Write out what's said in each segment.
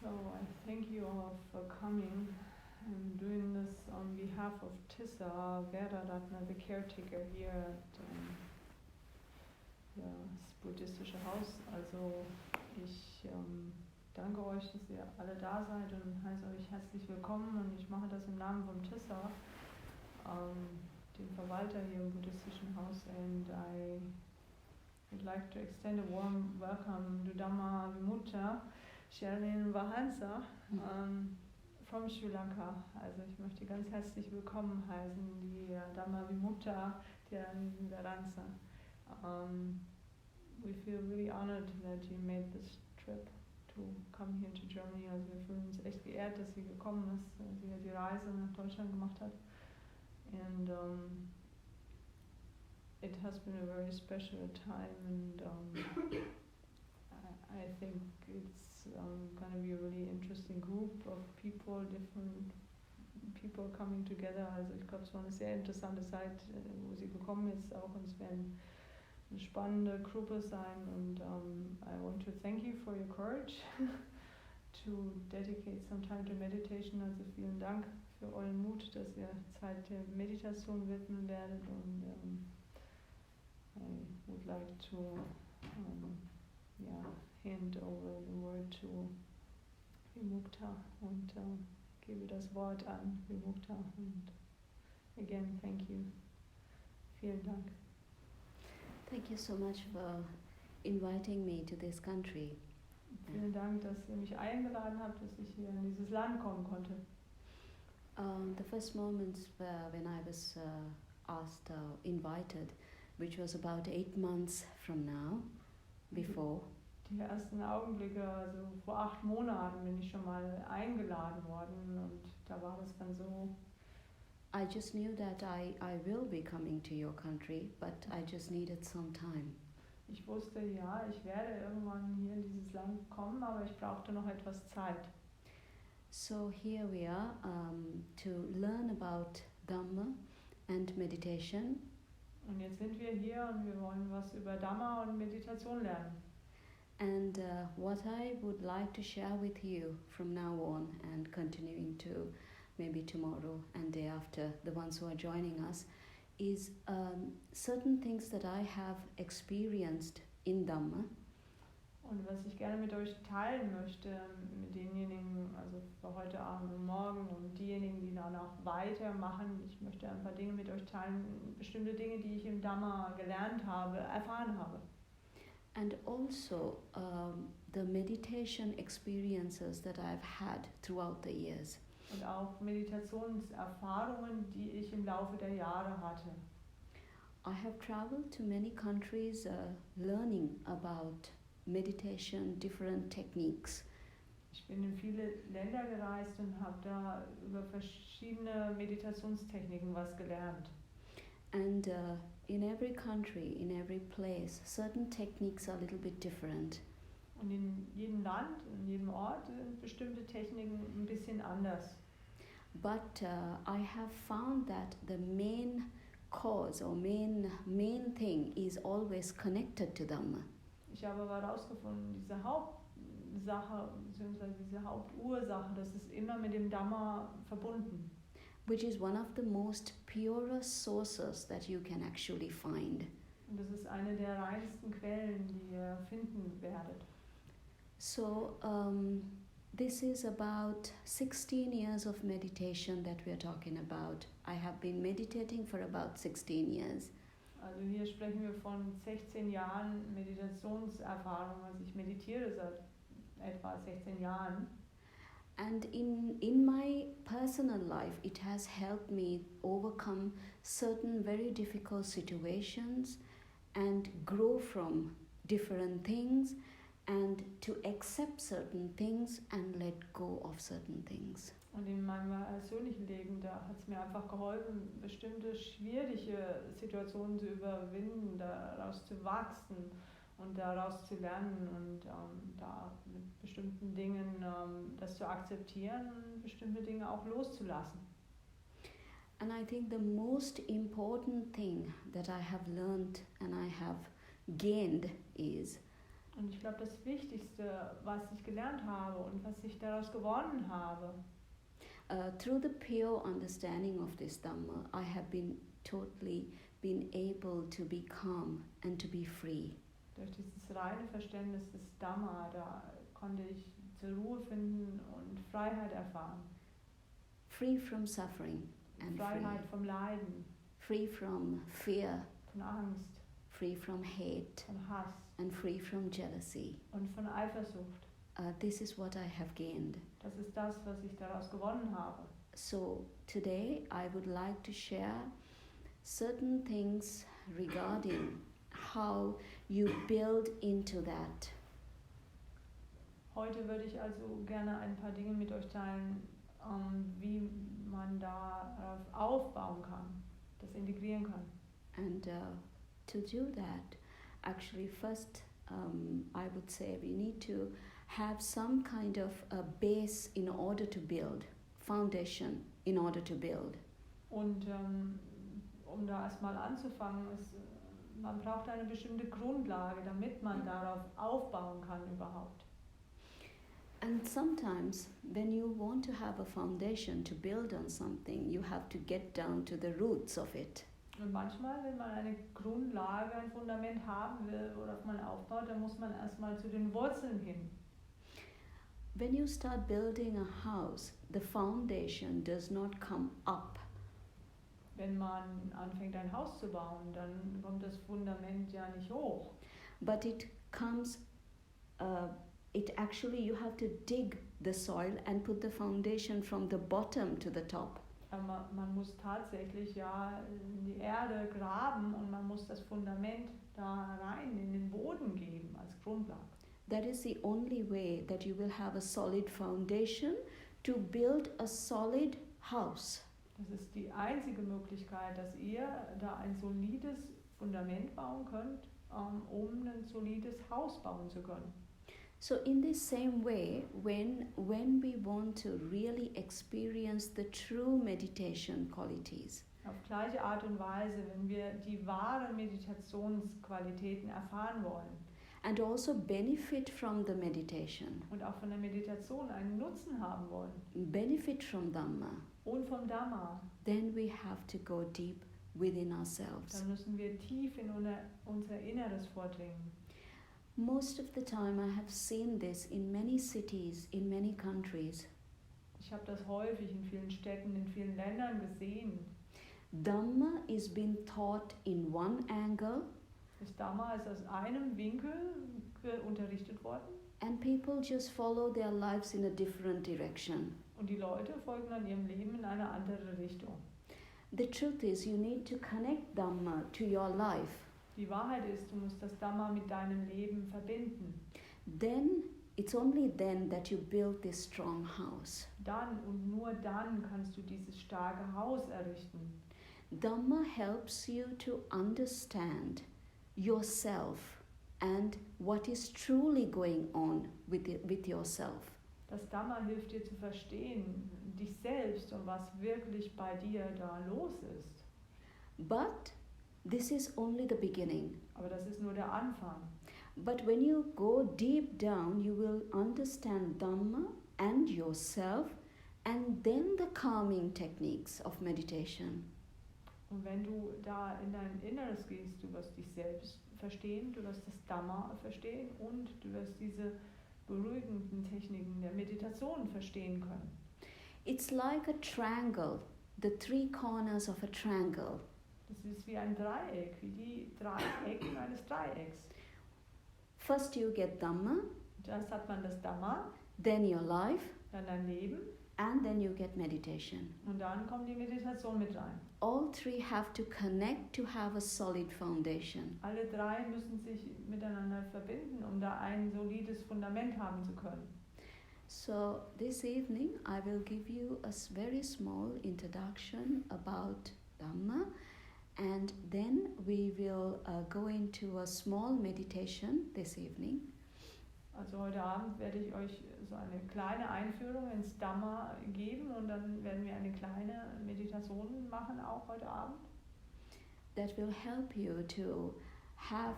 So I thank you all for coming. I'm doing this on behalf of Tissa Verdaratna, the caretaker here at das buddhistische Haus. Also ich danke euch, dass ihr alle da seid und heiße euch herzlich willkommen, und ich mache das im Namen von Tissa, dem Verwalter hier im buddhistischen Haus, and I would like to extend a warm welcome to Dhamma Vimutta Sherlin Vahansa from Sri Lanka. Also ich möchte ganz herzlich willkommen heißen, die Dhamma Vimutta Sherlin Vahansa. We feel really honored that you made this trip to come here to Germany. Also wir fühlen uns echt geehrt, dass sie gekommen ist, dass sie die Reise nach Deutschland gemacht hat. And it has been a very special time, and I think it's going to be a really interesting group of people, different people coming together. Also ich glaube, es war eine sehr interessante Zeit, wo sie gekommen ist auch, und es werden eine spannende Gruppe sein, und I want to thank you for your courage to dedicate some time to meditation. Also vielen Dank für euren Mut, dass ihr Zeit der Meditation widmen werdet, und I would like to hand over the word to Vimukta und gebe das Wort an Vimukta, und again thank you. Vielen Dank. Thank you so much for inviting me to this country. Vielen Dank, dass ihr mich eingeladen habt, dass ich hier in dieses Land kommen konnte. The first moments when I was asked, invited, which was about 8 months from now, before. Die ersten Augenblicke, also vor 8 Monaten bin ich schon mal eingeladen worden, und da war das dann so. I just knew that I will be coming to your country, but I just needed some time. Ich wusste, ja, ich werde irgendwann hier in dieses Land kommen, aber ich brauchte noch etwas Zeit. So here we are to learn about Dhamma and meditation. Und jetzt sind wir hier und wir wollen was über Dhamma und Meditation lernen. And what I would like to share with you from now on, and continuing to maybe tomorrow and day after, the ones who are joining us, is certain things that I have experienced in Dhamma. Und was ich gerne mit euch teilen möchte, mit denjenigen, also für heute Abend und morgen, und diejenigen, die danach weitermachen, ich möchte ein paar Dinge mit euch teilen, bestimmte Dinge, die ich im Dhamma gelernt habe, erfahren habe. And also the meditation experiences that I've had throughout the years. Und auch Meditationserfahrungen, die ich im Laufe der Jahre hatte. I have traveled to many countries learning about meditation, different techniques. Ich bin in viele Länder gereist und habe da über verschiedene Meditationstechniken was gelernt. And in every country, in every place, certain techniques are a little bit different. Und in jedem Land, in jedem Ort sind bestimmte Techniken ein bisschen anders. But I have found that the main cause or main thing is always connected to Dhamma. Ich habe aber herausgefunden, diese Hauptsache bzw. diese Hauptursache, das ist immer mit dem Dhamma verbunden. Which is one of the most purest sources that you can actually find. Und das ist eine der reinsten Quellen, die ihr finden werdet. So this is about 16 years of meditation that we are talking about. I have been meditating for about 16 years. Also hier sprechen wir von 16 Jahren Meditationserfahrung. Also ich meditiere seit etwa 16 Jahren. And in my personal life, it has helped me overcome certain very difficult situations and grow from different things, and to accept certain things and let go of certain things. Und in meinem persönlichen Leben, da hat es mir einfach geholfen, bestimmte schwierige Situationen zu überwinden, daraus zu wachsen und daraus zu lernen, und da mit bestimmten Dingen das zu akzeptieren und bestimmte Dinge auch loszulassen. And I think the most important thing that I have learned and I have gained is Und ich glaube, das Wichtigste, was ich gelernt habe und was ich daraus gewonnen habe, through the pure understanding of this Dhamma, I have been able to be calm and to be free. durch dieses reine Verständnis des Dhamma, da konnte ich zur Ruhe finden und Freiheit erfahren. Free from suffering and Freiheit vom Leiden, free from fear, von Angst, free from hate, von Hass and free from jealousy. und von Eifersucht. This is what I have gained. Das ist das, was ich daraus gewonnen habe. So today I would like to share certain things regarding how you build into that. Heute würde ich also gerne ein paar Dinge mit euch teilen, wie man darauf aufbauen kann, das integrieren kann. And to do that, actually first I would say we need to have some kind of a base in order to build, foundation in order to build. Und um da erstmal anzufangen, man braucht eine bestimmte Grundlage, damit man darauf aufbauen kann überhaupt. And sometimes when you want to have a foundation to build on something, you have to get down to the roots of it. Und manchmal, wenn man eine Grundlage, ein Fundament haben will, worauf man aufbaut, dann muss man erstmal zu den Wurzeln hin. When you start building a house, the foundation does not come up. Wenn man anfängt, ein Haus zu bauen, dann kommt das Fundament ja nicht hoch. But it comes, you have to dig the soil and put the foundation from the bottom to the top. Man muss tatsächlich ja in die Erde graben und man muss das Fundament da rein in den Boden geben als Grundlage. That is the only way that you will have a solid foundation to build a solid house. Das ist die einzige Möglichkeit, dass ihr da ein solides Fundament bauen könnt, um ein solides Haus bauen zu können. So in this same way, when we want to really experience the true meditation qualities, Auf gleiche Art und Weise, wenn wir die wahren Meditationsqualitäten erfahren wollen and also benefit from the meditation, und auch von der Meditation einen Nutzen haben wollen benefit from Dhamma, und vom Dhamma, then we have to go deep within ourselves. dann müssen wir tief in unser Inneres vordringen. Most of the time I have seen this in many cities, in many countries. Ich habe das häufig in vielen Städten, in vielen Ländern gesehen. Dhamma is being taught in one angle, Das Dhamma ist aus einem Winkel unterrichtet worden and people just follow their lives in a different direction. und die Leute folgen dann ihrem Leben in eine andere Richtung. The truth is, you need to connect Dhamma to your life. Die Wahrheit ist, du musst das Dhamma mit deinem Leben verbinden. Then, it's only then that you build this strong house. Dann und nur dann kannst du dieses starke Haus errichten. Dhamma helps you to understand yourself and what is truly going on with yourself. Das Dhamma hilft dir zu verstehen, dich selbst und was wirklich bei dir da los ist. But this is only the beginning. Aber das ist nur der Anfang. But when you go deep down, you will understand Dhamma and yourself, and then the calming techniques of meditation. Und wenn du da in dein Inneres gehst, du wirst dich selbst verstehen, du wirst das Dhamma verstehen und du wirst diese beruhigenden Techniken der Meditation verstehen können. It's like a triangle, the three corners of a triangle. Das ist wie ein Dreieck, wie die drei Ecken eines Dreiecks. First you get Dhamma, Zuerst hat man das Dhamma, then your life, dann dein Leben and then you get meditation. und dann kommt die Meditation mit rein. All three have to connect to have a solid foundation. Alle drei müssen sich miteinander verbinden, um da ein solides Fundament haben zu können. So this evening I will give you a very small introduction about Dhamma, and then we will go into a small meditation this evening. Also heute Abend werde ich euch so eine kleine Einführung ins Dhamma geben und dann werden wir eine kleine Meditation machen, auch heute Abend. That will help you to have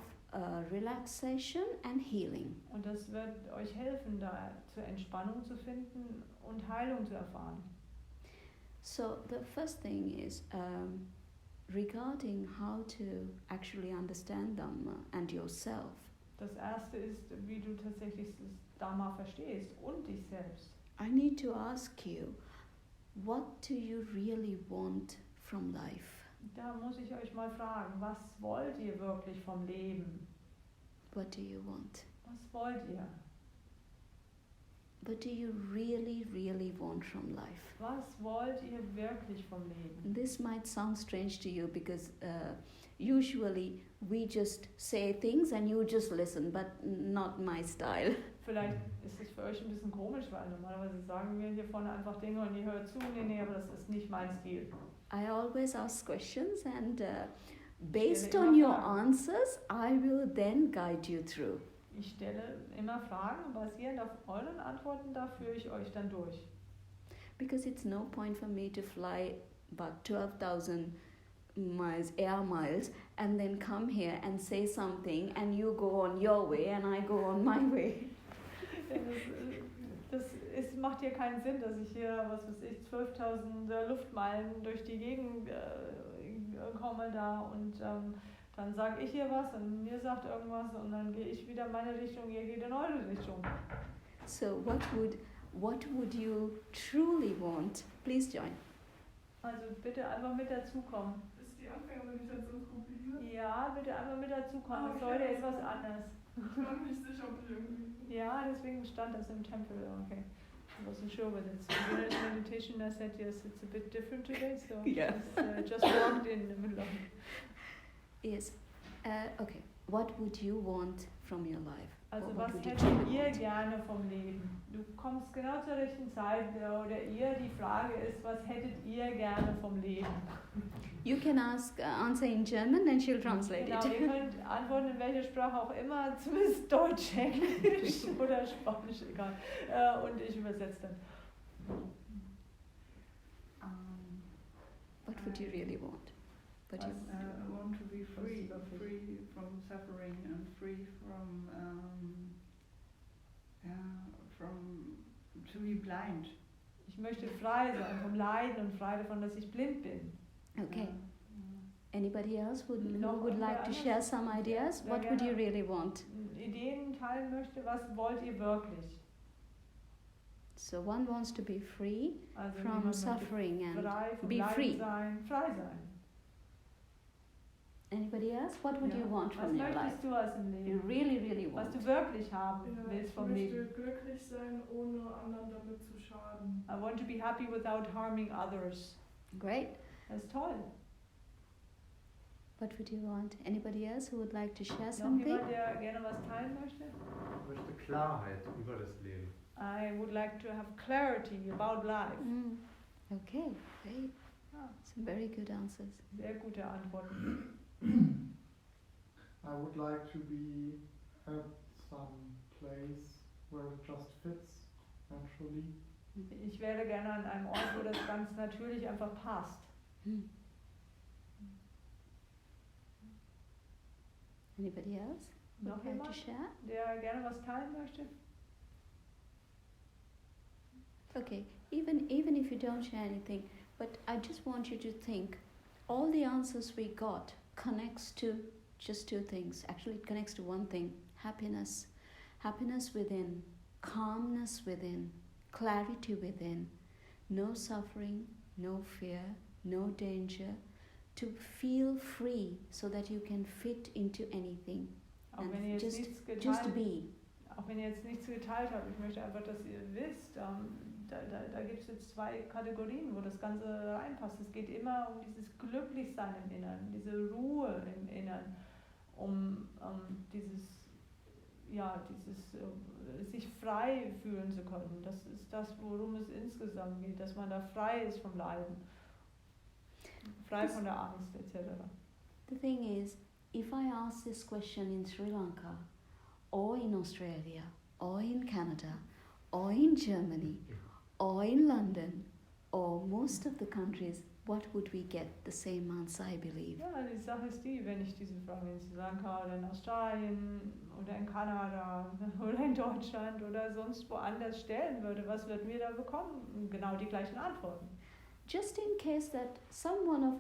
relaxation and healing. Und das wird euch helfen, da zur Entspannung zu finden und Heilung zu erfahren. So the first thing is regarding how to actually understand Dhamma and yourself. Das erste ist, wie du tatsächlich das Dhamma verstehst und dich selbst. I need to ask you, what do you really want from life? Da muss ich euch mal fragen, was wollt ihr wirklich vom Leben? What do you want? Was wollt ihr? What do you really, really want from life? Was wollt ihr wirklich vom Leben? This might sound strange to you because usually we just say things and you just listen, but not my style. Vielleicht ist es für euch ein bisschen komisch, weil normalerweise sagen wir hier vorne einfach Dinge und ihr hört zu. Nee, aber das ist nicht mein Stil. I always ask questions and based on your answers, I will then guide you through. Ich stelle immer Fragen und basierend auf euren Antworten, da führe ich euch dann durch. Because it's no point for me to fly about 12,000 miles, air miles, and then come here and say something and you go on your way and I go on my way. Es macht hier keinen Sinn, dass ich hier, 12.000 Luftmeilen durch die Gegend komme da und dann sage ich hier was und mir sagt irgendwas und dann gehe ich wieder in meine Richtung, ihr geht in eure Richtung. So what would you truly want? Please join. Also bitte einfach mit dazukommen. Ist die Anfängermeditationsgruppe hier? Ja, bitte einfach mit dazukommen. Okay. Es ist heute etwas anders. Ich war nicht sicher, ob ich irgendwie... Ja, deswegen stand das im Tempel. Okay. I wasn't sure whether it's Buddhist meditation. I said yes, it's a bit different today, so Yeah. just walked in the middle of it. Yes. Okay. What would you want from your life? Also What was would you hättet truly ihr want? gerne vom Leben? Du kommst genau zur rechten Zeit oder die Frage ist, was hättet ihr gerne vom Leben? You can answer in German and she'll translate Genau, it. ihr könnt antworten in welcher Sprache auch immer, zumindest Deutsch, Englisch oder Spanisch, egal. Und ich übersetze dann. What would you really want? What you I want to be free from suffering and free from to be blind. Ich möchte frei sein vom Leiden und frei davon, dass ich blind bin. Okay. Anybody else who Noch would like to anders? share some ideas? Wer What would you gerne really want? Ideen teilen möchte, was wollt ihr wirklich? So one wants to be free Also from jemand möchte suffering and frei vom be Leiden free. sein, frei sein. Anybody else? What would Ja. you want Was from your life? möchtest du aus dem You Leben? really Was want. du wirklich haben Ja, willst ich vom möchte Leben. glücklich sein, ohne anderen damit zu schaden. I want to be happy without harming others. Great. Das ist toll. What would you want? Anybody else who would like to share Noch something? jemand, der gerne was teilen möchte? Ich möchte Klarheit über das Leben. I would like to have clarity about life. Mm. Okay, great. Ah, Some very good answers. sehr gute Antworten. I would like to be at some place where it just fits naturally. Ich wäre gerne an einem Ort, wo das ganz natürlich einfach passt. Mm. Anybody else Noch would like to jemand, share? der gerne was teilen möchte? Okay, even if you don't share anything, but I just want you to think, all the answers we got connects to just two things. Actually, it connects to one thing: happiness. Happiness within, calmness within, clarity within, no suffering, no fear, no danger, to feel free so that you can fit into anything Auch and wenn ihr jetzt just nichts geteilt just be. Auch wenn ihr jetzt nichts geteilt habt, ich möchte einfach, dass ihr wisst, da gibt es jetzt zwei Kategorien, wo das Ganze reinpasst. Es geht immer um dieses Glücklichsein im Inneren, diese Ruhe im Inneren, um dieses sich frei fühlen zu können. Das ist das, worum es insgesamt geht, dass man da frei ist vom Leiden, frei von der Angst etc. The thing is, if I ask this question in Sri Lanka, or in Australia, or in Canada, or in Germany, or in London, or most of the countries, what would we get? The same answer, I believe. Ja, die Sache ist die, wenn ich diese Frage in Sri Lanka oder in Australien oder in Kanada oder in Deutschland oder sonst woanders stellen würde, was würden wir da bekommen? Genau die gleichen Antworten. Just in case that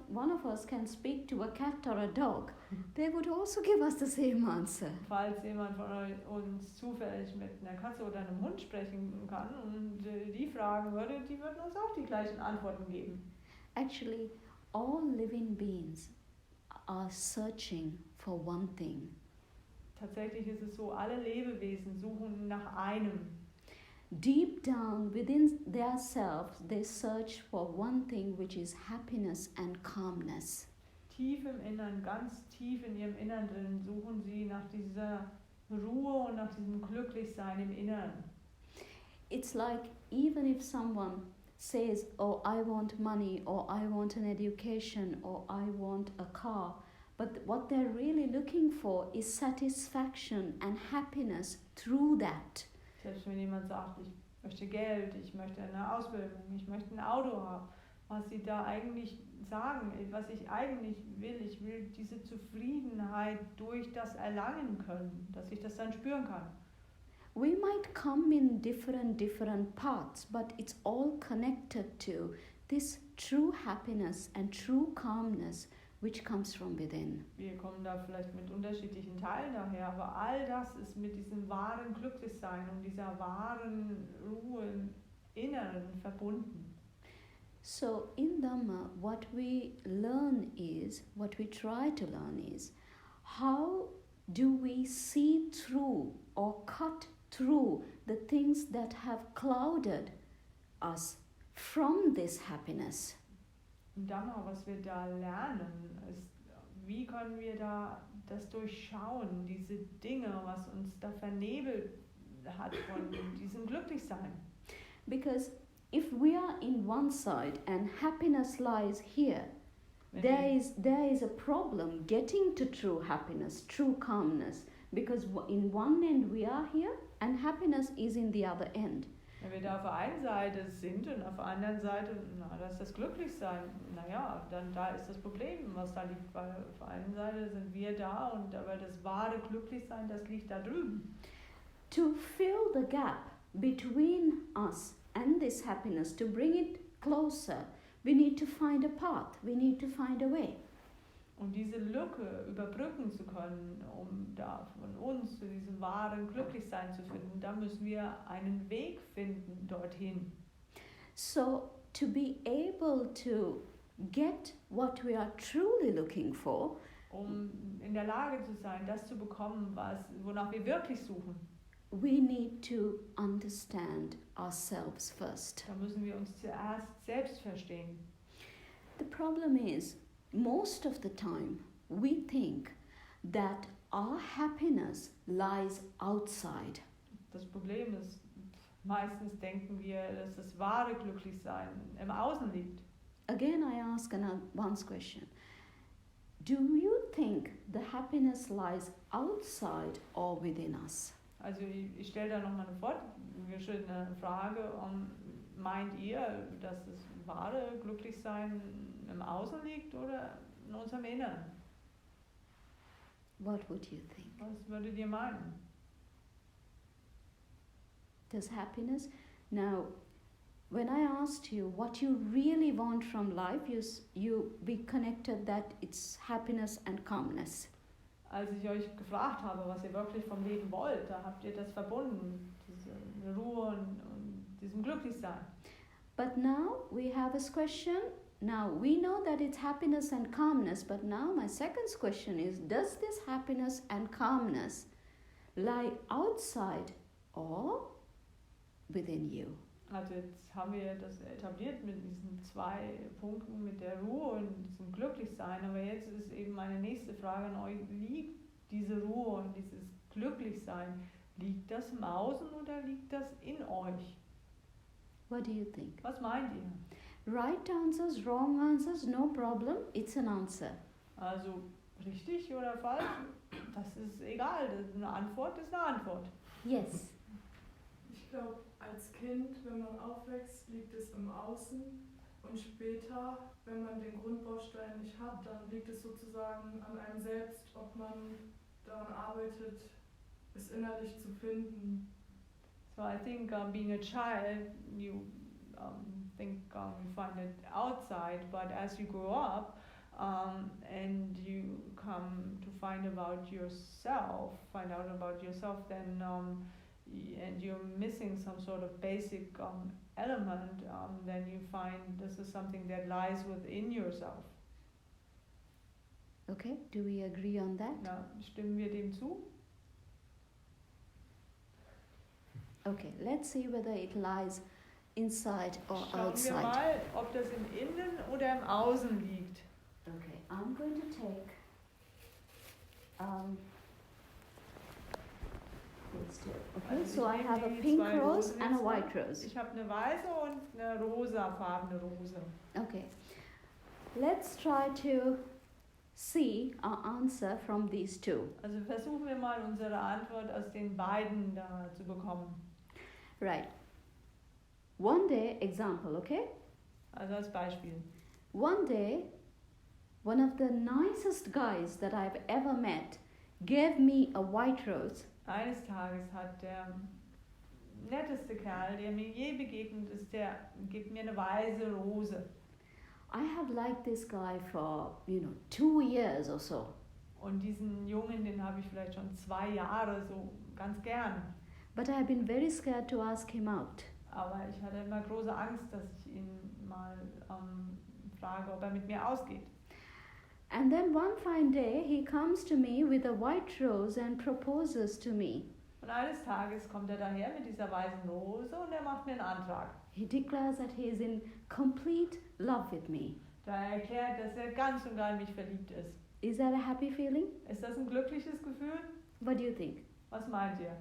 one of us can speak to a cat or a dog, they would also give us the same answer. Falls jemand von uns zufällig mit einer Katze oder einem Hund sprechen kann und die fragen würde, die würden uns auch die gleichen Antworten geben. Actually, all living beings are searching for one thing. Tatsächlich ist es so, alle Lebewesen suchen nach einem. Deep down within their selves, they search for one thing, which is happiness and calmness. Tief im Innern, ganz tief in ihrem Innern drin, suchen sie nach dieser Ruhe und nach diesem Glücklichsein im Innern. It's like even if someone says, oh, I want money, or I want an education, or I want a car, but what they're really looking for is satisfaction and happiness through that. Selbst wenn jemand sagt, ich möchte Geld, ich möchte eine Ausbildung, ich möchte ein Auto haben, was sie da eigentlich sagen, was ich eigentlich will, ich will diese Zufriedenheit durch das erlangen können, dass ich das dann spüren kann. We might come in different paths, but it's all connected to this true happiness and true calmness which comes from within. Wir kommen da vielleicht mit unterschiedlichen Teilen daher, aber all das ist mit diesem wahren Glücklichsein und dieser wahren Ruhe im Inneren verbunden. So in Dhamma, what we try to learn is, how do we see through or cut through the things that have clouded us from this happiness? Und Dhamma, was wir da lernen, ist, wie können wir da das durchschauen, diese Dinge, was uns da vernebelt hat von diesem Glücklichsein. Because if we are in one side and happiness lies here, there is a problem getting to true happiness, true calmness, because in one end we are here and happiness is in the other end. Wenn wir da auf der einen Seite sind und auf der anderen Seite, da ist das Glücklichsein, naja, dann da ist das Problem, was da liegt, weil auf der einen Seite sind wir da und aber das wahre Glücklichsein, das liegt da drüben. To fill the gap between us and this happiness, to bring it closer, we need to find a path, we need to find a way. Um diese Lücke überbrücken zu können, um da von uns zu diesem wahren Glücklichsein zu finden, da müssen wir einen Weg finden dorthin. So to be able to get what we are truly looking for, um in der Lage zu sein, das zu bekommen, wonach wir wirklich suchen, we need to understand ourselves first. da müssen wir uns zuerst selbst verstehen. The problem is, most of the time, we think that our happiness lies outside. Das Problem ist, meistens denken wir, dass das wahre Glücklichsein im Außen liegt. Again, I ask one question. Do you think the happiness lies outside or within us? Also ich stelle da nochmal eine fortgeschrittene Frage. Meint ihr, dass das wahre Glücklichsein im Außen liegt oder in unserem Inneren? What would you think? Was würdet ihr meinen? Does happiness... Now, when I asked you what you really want from life, we connected that it's happiness and calmness. Als ich euch gefragt habe, was ihr wirklich vom Leben wollt, da habt ihr das verbunden, diese Ruhe und diesem Glücklichsein. But now we have this question. Now we know that it's happiness and calmness, but now my second question is, does this happiness and calmness lie outside or within you? Also jetzt haben wir das etabliert mit diesen 2 Punkten, mit der Ruhe und diesem Glücklichsein, aber jetzt ist eben meine nächste Frage an euch, liegt diese Ruhe und dieses Glücklichsein, liegt das im Außen oder liegt das in euch? What do you think? Was meint ihr? Right answers, wrong answers, no problem, it's an answer. Also richtig oder falsch, das ist egal, eine Antwort ist eine Antwort. Yes. Ich glaube, als Kind, wenn man aufwächst, liegt es im Außen Und später, wenn man den Grundbaustein nicht hat, dann liegt es sozusagen an einem selbst, ob man daran arbeitet, es innerlich zu finden. So I think being a child, you think you find it outside, but as you grow up and you come to find out about yourself, then and you're missing some sort of basic element, then you find this is something that lies within yourself. Okay, do we agree on that? Na, stimmen wir dem zu? Okay, let's see whether it lies inside or Schauen wir outside. mal, ob das im Innen oder im Außen liegt. Okay, I'm going to take these two. Okay, Also so I ich have a nehme die pink zwei rose Rosen and a jetzt mal. white rose. Ich habe eine weiße und eine rosafarbene Rose. Okay, let's try to see our answer from these two. Also versuchen wir mal unsere Antwort aus den beiden da zu bekommen. Right. One day, example, okay? Also als Beispiel. One day, one of the nicest guys that I've ever met gave me a white rose. Eines Tages hat der netteste Kerl, der mir je begegnet ist, der gibt mir eine weiße Rose. I have liked this guy for, 2 years or so. Und diesen Jungen, den habe ich vielleicht schon 2 Jahre so ganz gern. But I have been very scared to ask him out. Aber ich hatte immer große Angst, dass ich ihn mal frage, ob er mit mir ausgeht. And then one fine day, he comes to me with a white rose and proposes to me. Und eines Tages kommt er daher mit dieser weißen Rose und er macht mir einen Antrag. He declares that he is in complete love with me. Da er erklärt, dass er ganz und gar in mich verliebt ist. Is that a happy feeling? Ist das ein glückliches Gefühl? What do you think? Was meint ihr?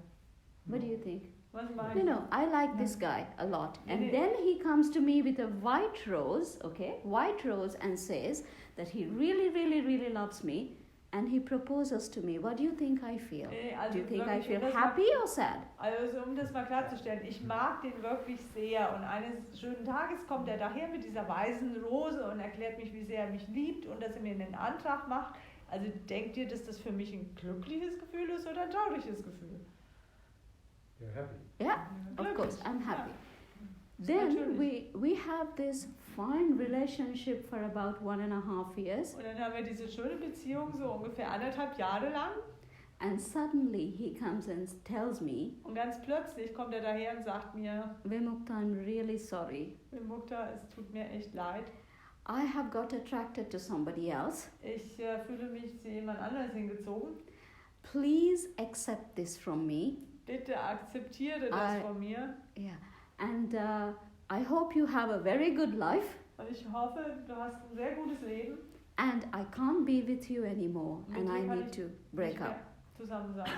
What do you think? Was meint No, ihr? no, I like this guy a lot. And Nee. then he comes to me with a white rose, okay, white rose, and says that he really, really, really loves me, and he proposes to me. What do you think I feel? Nee, also Do you think I wirklich, feel um das happy or sad? Also um das mal klarzustellen, ich mag den wirklich sehr und eines schönen Tages kommt er daher mit dieser weißen Rose und erklärt mich, wie sehr er mich liebt und dass er mir einen Antrag macht. Also denkt ihr, dass das für mich ein glückliches Gefühl ist oder ein trauriges Gefühl? You're happy. Yeah, of Glücklich, course, I'm happy. Ja. Then Natürlich. we have this fine relationship for about 1.5 years, Und dann haben wir diese schöne Beziehung so ungefähr 1,5 Jahre lang and suddenly he comes and tells me, und ganz plötzlich kommt er daher und sagt mir, Vimukta, I'm really sorry. Mukta, es tut mir echt leid. I have got attracted to somebody else. Ich fühle mich zu jemand anderes hingezogen. Please accept this from me. Bitte akzeptiere das von mir. Yeah, and I hope you have a very good life. Und ich hoffe, du hast ein sehr gutes Leben. And I can't be with you anymore, Mit and dir I kann need ich to break nicht mehr up. Zusammen sein.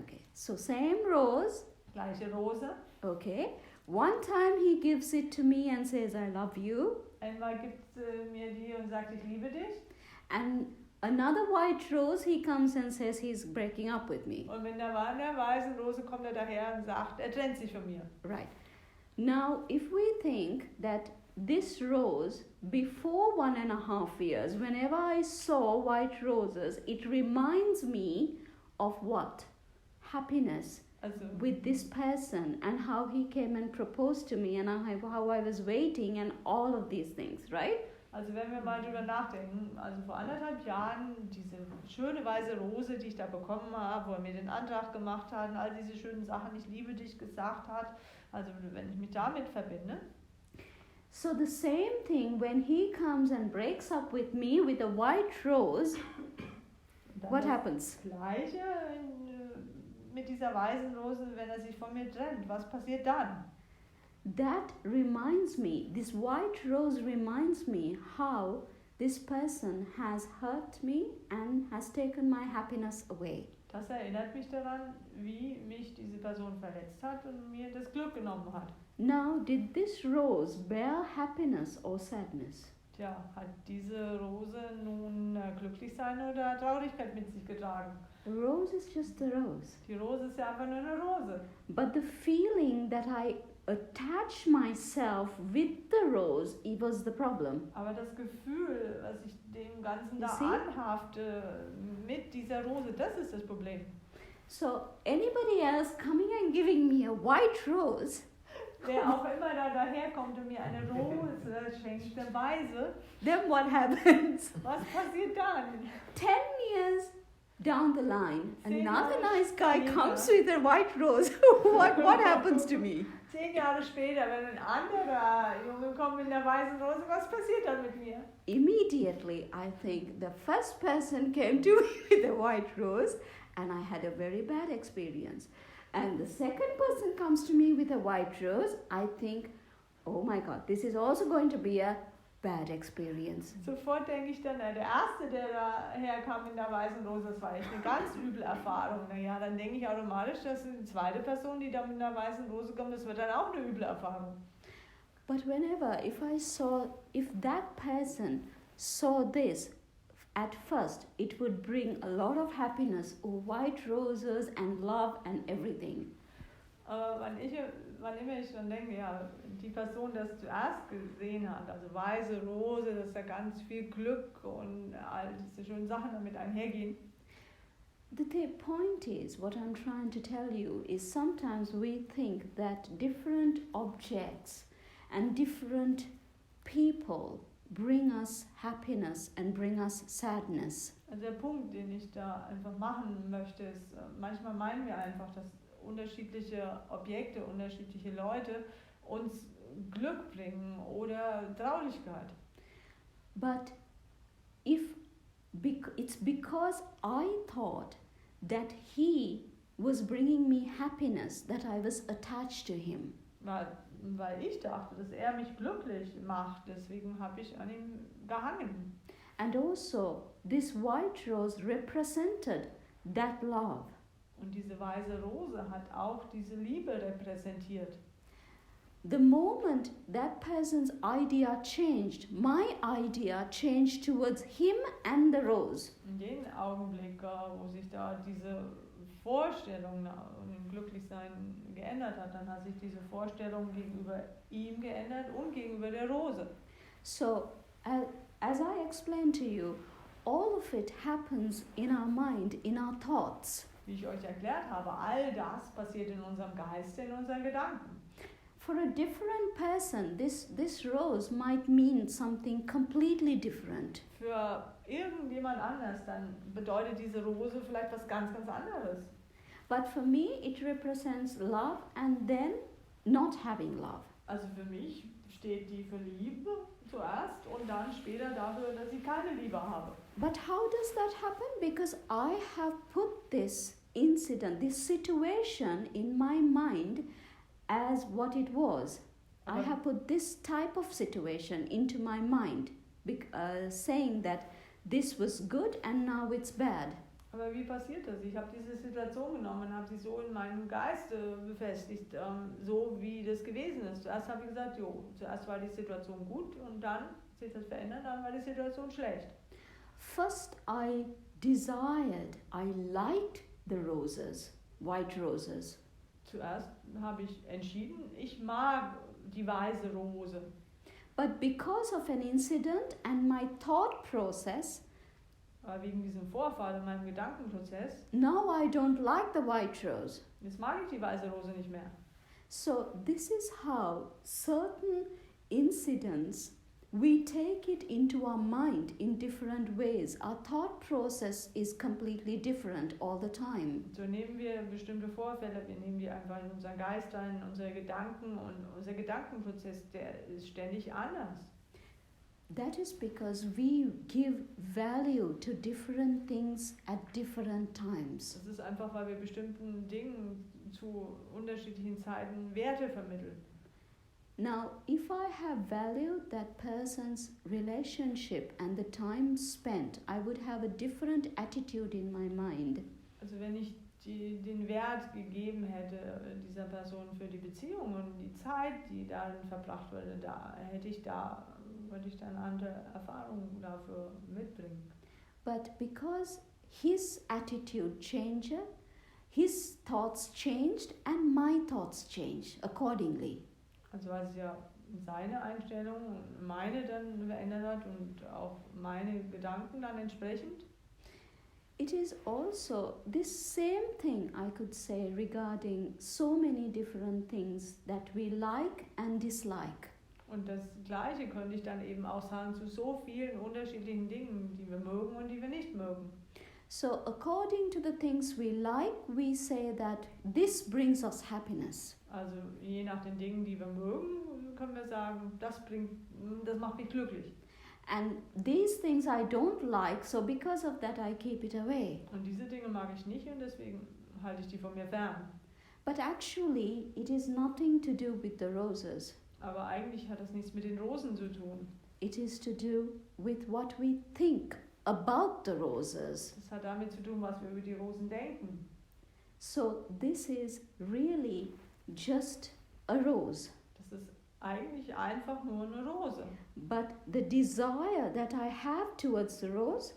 Okay, so same rose. Gleiche Rose. Okay, one time he gives it to me and says, I love you. Einmal gibt mir die und sagt, ich liebe dich. And another white rose, he comes and says he's breaking up with me. Und wenn der Mann der weißen Rose kommt er daher und sagt, er trennt sich von mir. Right. Now, if we think that this rose, before 1.5 years, whenever I saw white roses, it reminds me of what? Happiness Also, with this person and how he came and proposed to me and how I was waiting and all of these things, right? also wenn wir mal drüber nachdenken, also vor 1,5 Jahren diese schöne weiße Rose, die ich da bekommen habe, wo er mir den Antrag gemacht hat und all diese schönen Sachen, ich liebe dich, gesagt hat, also wenn ich mich damit verbinde. So the same thing when he comes and breaks up with me with a white rose, Dann what das happens? Gleiche mit dieser weißen Rose, wenn er sich von mir trennt. Was passiert dann? That reminds me, this white rose reminds me how this person has hurt me and has taken my happiness away. Das erinnert mich daran, wie mich diese Person verletzt hat und mir das Glück genommen hat. Now, did this rose bear happiness or sadness? Tja, hat diese Rose nun Glücklichsein oder Traurigkeit mit sich getragen? The rose is just a rose. Die Rose ist ja einfach nur eine Rose. But the feeling that I attach myself with the rose, it was the problem. Aber das Gefühl, was ich dem Ganzen da You see? anhafte mit dieser Rose, das ist das Problem. So anybody else coming and giving me a white rose, Wer auch immer da daherkommt und mir eine Rose schenkt, der Weise, then what happens? was passiert dann? 10 years down the line, 10 another Jahre nice guy später. comes with a white rose. What happens to me? 10 Jahre später, wenn ein anderer Junge kommt mit einer weißen Rose, was passiert dann mit mir? Immediately, I think the first person came to me with a white rose, and I had a very bad experience. And the second person comes to me with a white rose, I think, oh my God, this is also going to be a bad experience. Sofort denke ich dann, der Erste, der daherkam mit einer weißen Rose, das war echt eine ganz üble Erfahrung. Naja, dann denke ich automatisch, dass die zweite Person, die da mit einer weißen Rose kommt, das wird dann auch eine üble Erfahrung. But whenever, if that person saw this, at first, it would bring a lot of happiness, white roses and love and everything. Wann immer ich dann denke, ja, die Person, das zuerst gesehen hat, also weiße Rose, dass da ganz viel Glück und all diese schönen Sachen damit einhergehen. The point is, what I'm trying to tell you is sometimes we think that different objects and different people bring us happiness and bring us sadness. Also der Punkt, den ich da einfach machen möchte, ist, manchmal meinen wir einfach, dass unterschiedliche Objekte, unterschiedliche Leute uns Glück bringen oder Traurigkeit. But it's because I thought that he was bringing me happiness that I was attached to him. Weil ich dachte, dass er mich glücklich macht, deswegen habe ich an ihm gehangen. And also, this white rose represented that love. Und diese weiße Rose hat auch diese Liebe repräsentiert. The moment that person's idea changed, my idea changed towards him and the rose. In dem Augenblick, wo sich da diese Vorstellung im Glücklichsein geändert hat, dann hat sich diese Vorstellung gegenüber ihm geändert und gegenüber der Rose. So, as I explained to you, all of it happens in our mind, in our thoughts. Wie ich euch erklärt habe, all das passiert in unserem Geist, in unseren Gedanken. For a different person, this rose might mean something completely different. Für irgendjemand anders, dann bedeutet diese Rose vielleicht was ganz, ganz anderes. But for me, it represents love and then not having love. Also für mich steht die für Liebe zuerst und dann später dafür, dass ich keine Liebe habe. But how does that happen? Because I have put this incident, this situation in my mind as what it was. I have put this type of situation into my mind, saying that this was good and now it's bad. Aber wie passiert das? Ich habe diese Situation genommen und habe sie so in meinem Geiste befestigt, so wie das gewesen ist. Zuerst habe ich gesagt, zuerst war die Situation gut und dann sich das verändert, dann war die Situation schlecht. First I liked the roses, white roses. Zuerst habe ich entschieden, ich mag die weiße Rose. But because of an incident and my thought process, Aber wegen diesem Vorfall in meinem Gedankenprozess, now I don't like the white rose. jetzt mag ich die weiße Rose nicht mehr. So this is how certain incidents, we take it into our mind in different ways. Our thought process is completely different all the time. So nehmen wir bestimmte Vorfälle, wir nehmen die einfach in unseren Geist ein, unsere Gedanken und unser Gedankenprozess, der ist ständig anders. That is because we give value to different things at different times. Das ist einfach, weil wir bestimmten Dingen zu unterschiedlichen Zeiten Werte vermitteln. Now, if I have valued that person's relationship and the time spent, I would have a different attitude in my mind. Also wenn ich den Wert gegeben hätte dieser Person für die Beziehung und die Zeit, die darin verbracht wurde, würde ich da eine andere Erfahrung dafür mitbringen. But because his attitude changed, his thoughts changed and my thoughts changed accordingly. Also weil es ja seine Einstellung und meine dann verändert hat und auch meine Gedanken dann entsprechend. It is also this same thing I could say regarding so many different things that we like and dislike. Und das Gleiche könnte ich dann eben auch sagen zu so vielen unterschiedlichen Dingen, die wir mögen und die wir nicht mögen. So according to the things we like, we say that this brings us happiness. Also je nach den Dingen, die wir mögen, können wir sagen, das macht mich glücklich. And these things I don't like, so because of that I keep it away. Und diese Dinge mag ich nicht und deswegen halte ich die von mir fern. But actually, it is nothing to do with the roses. Aber eigentlich hat das nichts mit den Rosen zu tun. It is to do with what we think about the roses. Das hat damit zu tun, was wir über die Rosen denken. So this is really just a rose. Das ist eigentlich einfach nur eine Rose. But the desire that I have towards the rose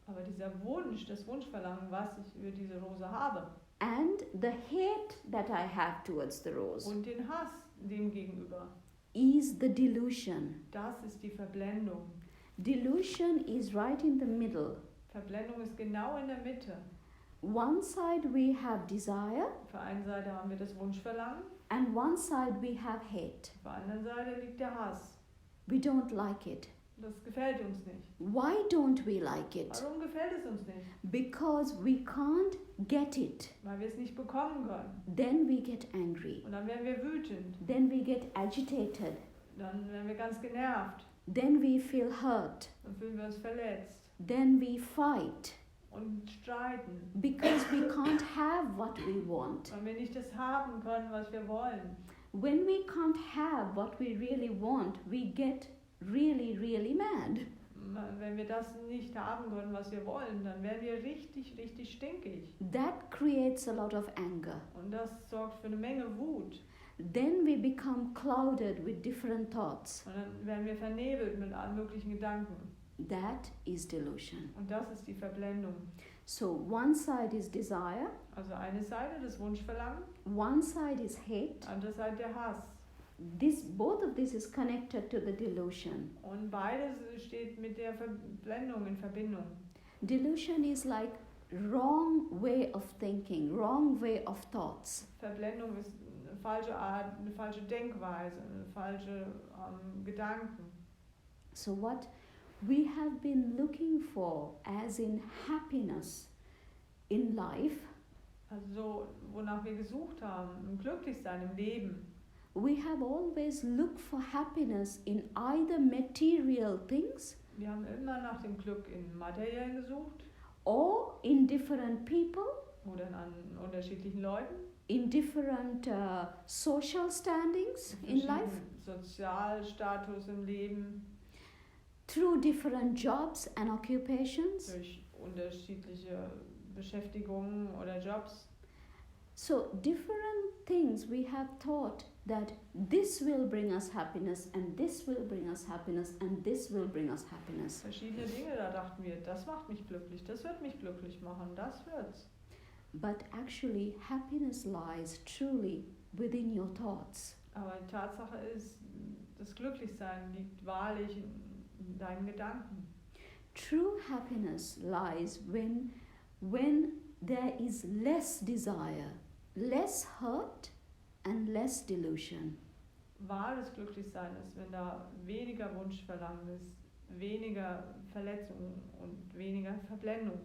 Aber dieser Wunsch, das Wunschverlangen, was ich über diese Rose habe and the hate that I have towards the rose und den Hass dem gegenüber, is the delusion. das ist die Verblendung. Delusion is right in the middle. Verblendung ist genau in der Mitte. One side we have desire, Auf der einen Seite haben wir das Wunschverlangen, and one side we have hate. auf der anderen Seite liegt der Hass. We don't like it. Das gefällt uns nicht. Why don't we like it? Warum gefällt es uns nicht? Because we can't get it. Weil wir es nicht bekommen können. Then we get angry. Und dann werden wir wütend. Then we get agitated. Dann werden wir ganz genervt. Then we feel hurt. Dann fühlen wir uns verletzt. Then we fight. Und streiten. Because we can't have what we want. Weil wir nicht das haben können, was wir wollen. When we can't have what we really want, we get really, really mad. Wenn wir das nicht haben können, was wir wollen, dann werden wir richtig, richtig stinkig. That creates a lot of anger. Und das sorgt für eine Menge Wut. Then we become clouded with different thoughts. Und dann werden wir vernebelt mit allen möglichen Gedanken. That is delusion. Und das ist die Verblendung. So one side is desire, Also eine Seite das Wunschverlangen, one side is hate. andere Seite der Hass. Both of this is connected to the delusion. Und beides steht mit der Verblendung in Verbindung. Delusion is like wrong way of thinking, wrong way of thoughts. Verblendung ist eine falsche Art, eine falsche Denkweise, eine falsche Gedanken. So what we have been looking for as in happiness in life, Also wonach wir gesucht haben, im Glücklichsein im Leben. we have always looked for happiness in either material things Wir haben immer nach dem Glück in Materiellen gesucht or in different people, oder an unterschiedlichen Leuten, in different social standings in life, Sozialstatus im Leben, through different jobs and occupations. durch unterschiedliche Beschäftigungen oder Jobs. So different things we have thought that this will bring us happiness and this will bring us happiness and this will bring us happiness. Verschiedene Dinge, da dachten wir, das macht mich glücklich, das wird mich glücklich machen, das wird's. But actually happiness lies truly within your thoughts. Aber die Tatsache ist, das Glücklichsein liegt wahrlich in deinen Gedanken. True happiness lies when there is less desire, less hurt and less delusion. Wahres Glücklichsein ist, wenn da weniger Wunschverlangen ist, weniger Verletzung und weniger Verblendung.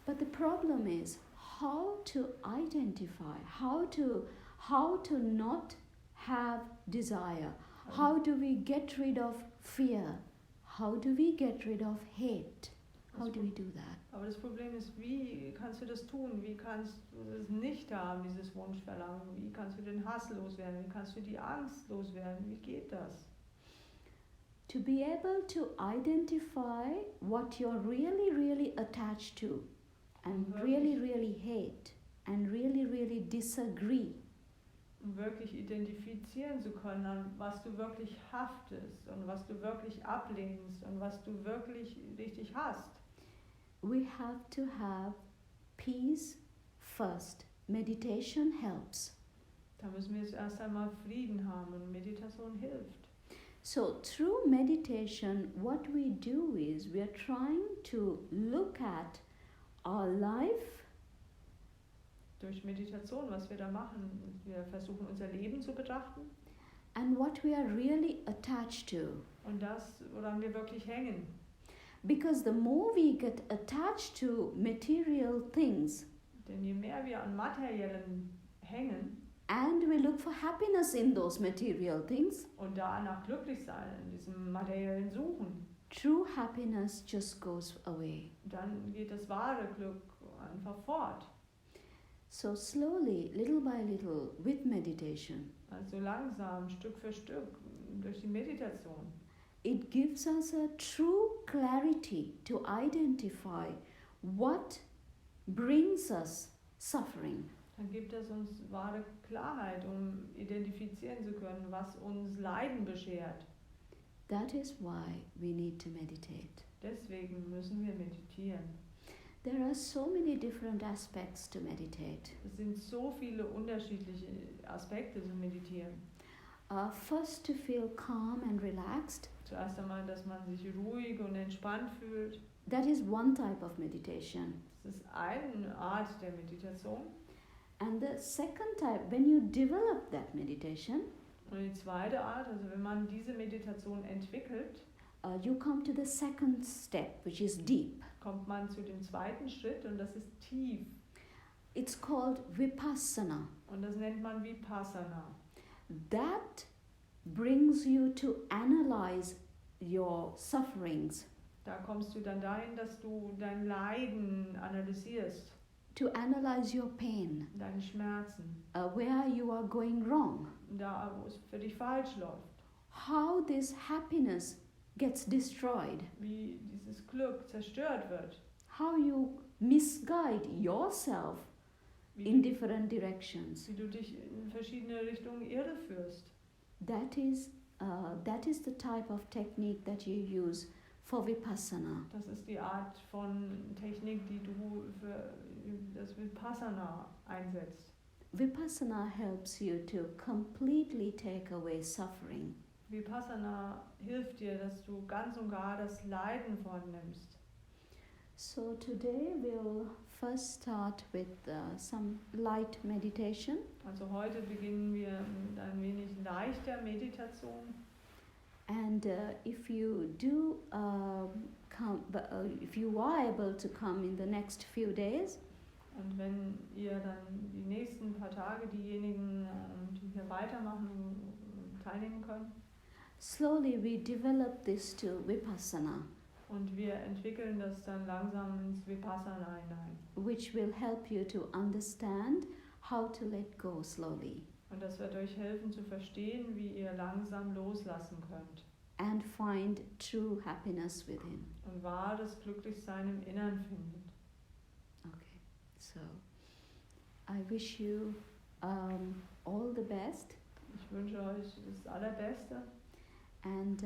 But the problem is how to identify, how to not have desire. How do we get rid of fear? How do we get rid of hate? How do we do that? Aber das Problem ist, wie kannst du das tun? Wie kannst du es nicht haben, dieses Wunschverlangen? Wie kannst du den Hass loswerden? Wie kannst du die Angst loswerden? Wie geht das? To be able to identify what you're really, really attached to and really, really hate and really, really disagree. Um wirklich identifizieren zu können, an was du wirklich haftest und was du wirklich ablehnst und was du wirklich richtig hast. We have to have peace first. Meditation helps. Da müssen wir jetzt erst einmal Frieden haben und Meditation hilft. So through meditation, what we do is we are trying to look at our life Durch Meditation, was wir da machen, wir versuchen unser Leben zu betrachten and what we are really attached to. und das, woran wir wirklich hängen. Because the more we get attached to material things Denn je mehr wir an Materiellen hängen and we look for happiness in those material things, und danach glücklich sein, in diesem Materiellen suchen, true happiness just goes away. dann geht das wahre Glück einfach fort. So slowly, little by little, with meditation, Also langsam, Stück für Stück, durch die Meditation. it gives us a true clarity to identify what brings us suffering. Dann gibt es uns wahre Klarheit, um identifizieren zu können, was uns Leiden beschert. That is why we need to meditate. Deswegen müssen wir meditieren. There are so many different aspects to meditate. Es sind so viele unterschiedliche Aspekte zu meditieren. First, to feel calm and relaxed. Zuerst einmal, dass man sich ruhig und entspannt fühlt. That is one type of meditation. Das ist eine Art der Meditation. And the second type, when you develop that meditation, Und die zweite Art, also wenn man diese Meditation entwickelt, you come to the second step, which is deep. kommt man zu dem zweiten Schritt und das ist tief. It's called Vipassana. Und das nennt man Vipassana. That brings you to analyze your sufferings, Da kommst du dann dahin, dass du dein Leiden analysierst, to analyze your pain, deine Schmerzen, where you are going wrong, da wo es für dich falsch läuft, how this happiness gets destroyed, wie dieses Glück zerstört wird, how you misguide yourself wie in du, different directions. wie du dich in verschiedene Richtungen irreführst. That is the type of technique that you use for Vipassana. Das ist die Art von Technik, die du für das Vipassana einsetzt. Vipassana helps you to completely take away suffering. Vipassana hilft dir, dass du ganz und gar das Leiden vornimmst. So today we'll first start with some light meditation. Also heute beginnen wir mit ein wenig leichter Meditation. And if you do if you are able to come in the next few days, Und wenn ihr dann die nächsten paar Tage diejenigen, die hier weitermachen, teilnehmen können, slowly we develop this to Vipassana, und wir entwickeln das dann langsam ins Vipassana hinein. which will help you to understand how to let go slowly Und das wird euch helfen zu verstehen, wie ihr langsam loslassen könnt and find true happiness within. und wahres Glücklichsein im Innern findet. Okay, so I wish you all the best, Ich wünsche euch das Allerbeste. and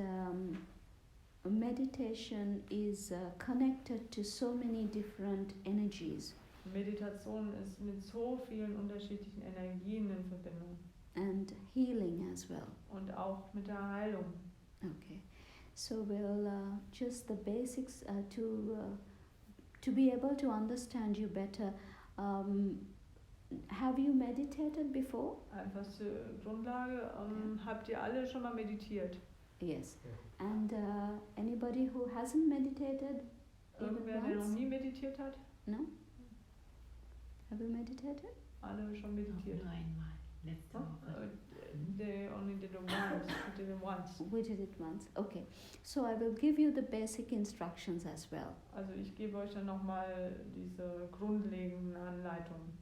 meditation is connected to so many different energies Meditation ist mit so vielen unterschiedlichen Energien in Verbindung and healing as well. und auch mit der Heilung. Okay, so we'll just the basics to be able to understand you better. Have you meditated before? Einfach zur Grundlage, habt ihr alle schon mal meditiert? Yes. Ja. And anybody who hasn't meditated even Irgendwer, der noch once? nie meditiert hat? No? Have you meditated? Alle schon meditiert. Nur einmal, letzte Woche. They only did it once. We did it once. We did it once. Okay. So I will give you the basic instructions as well. Also ich gebe euch dann nochmal diese grundlegenden Anleitungen.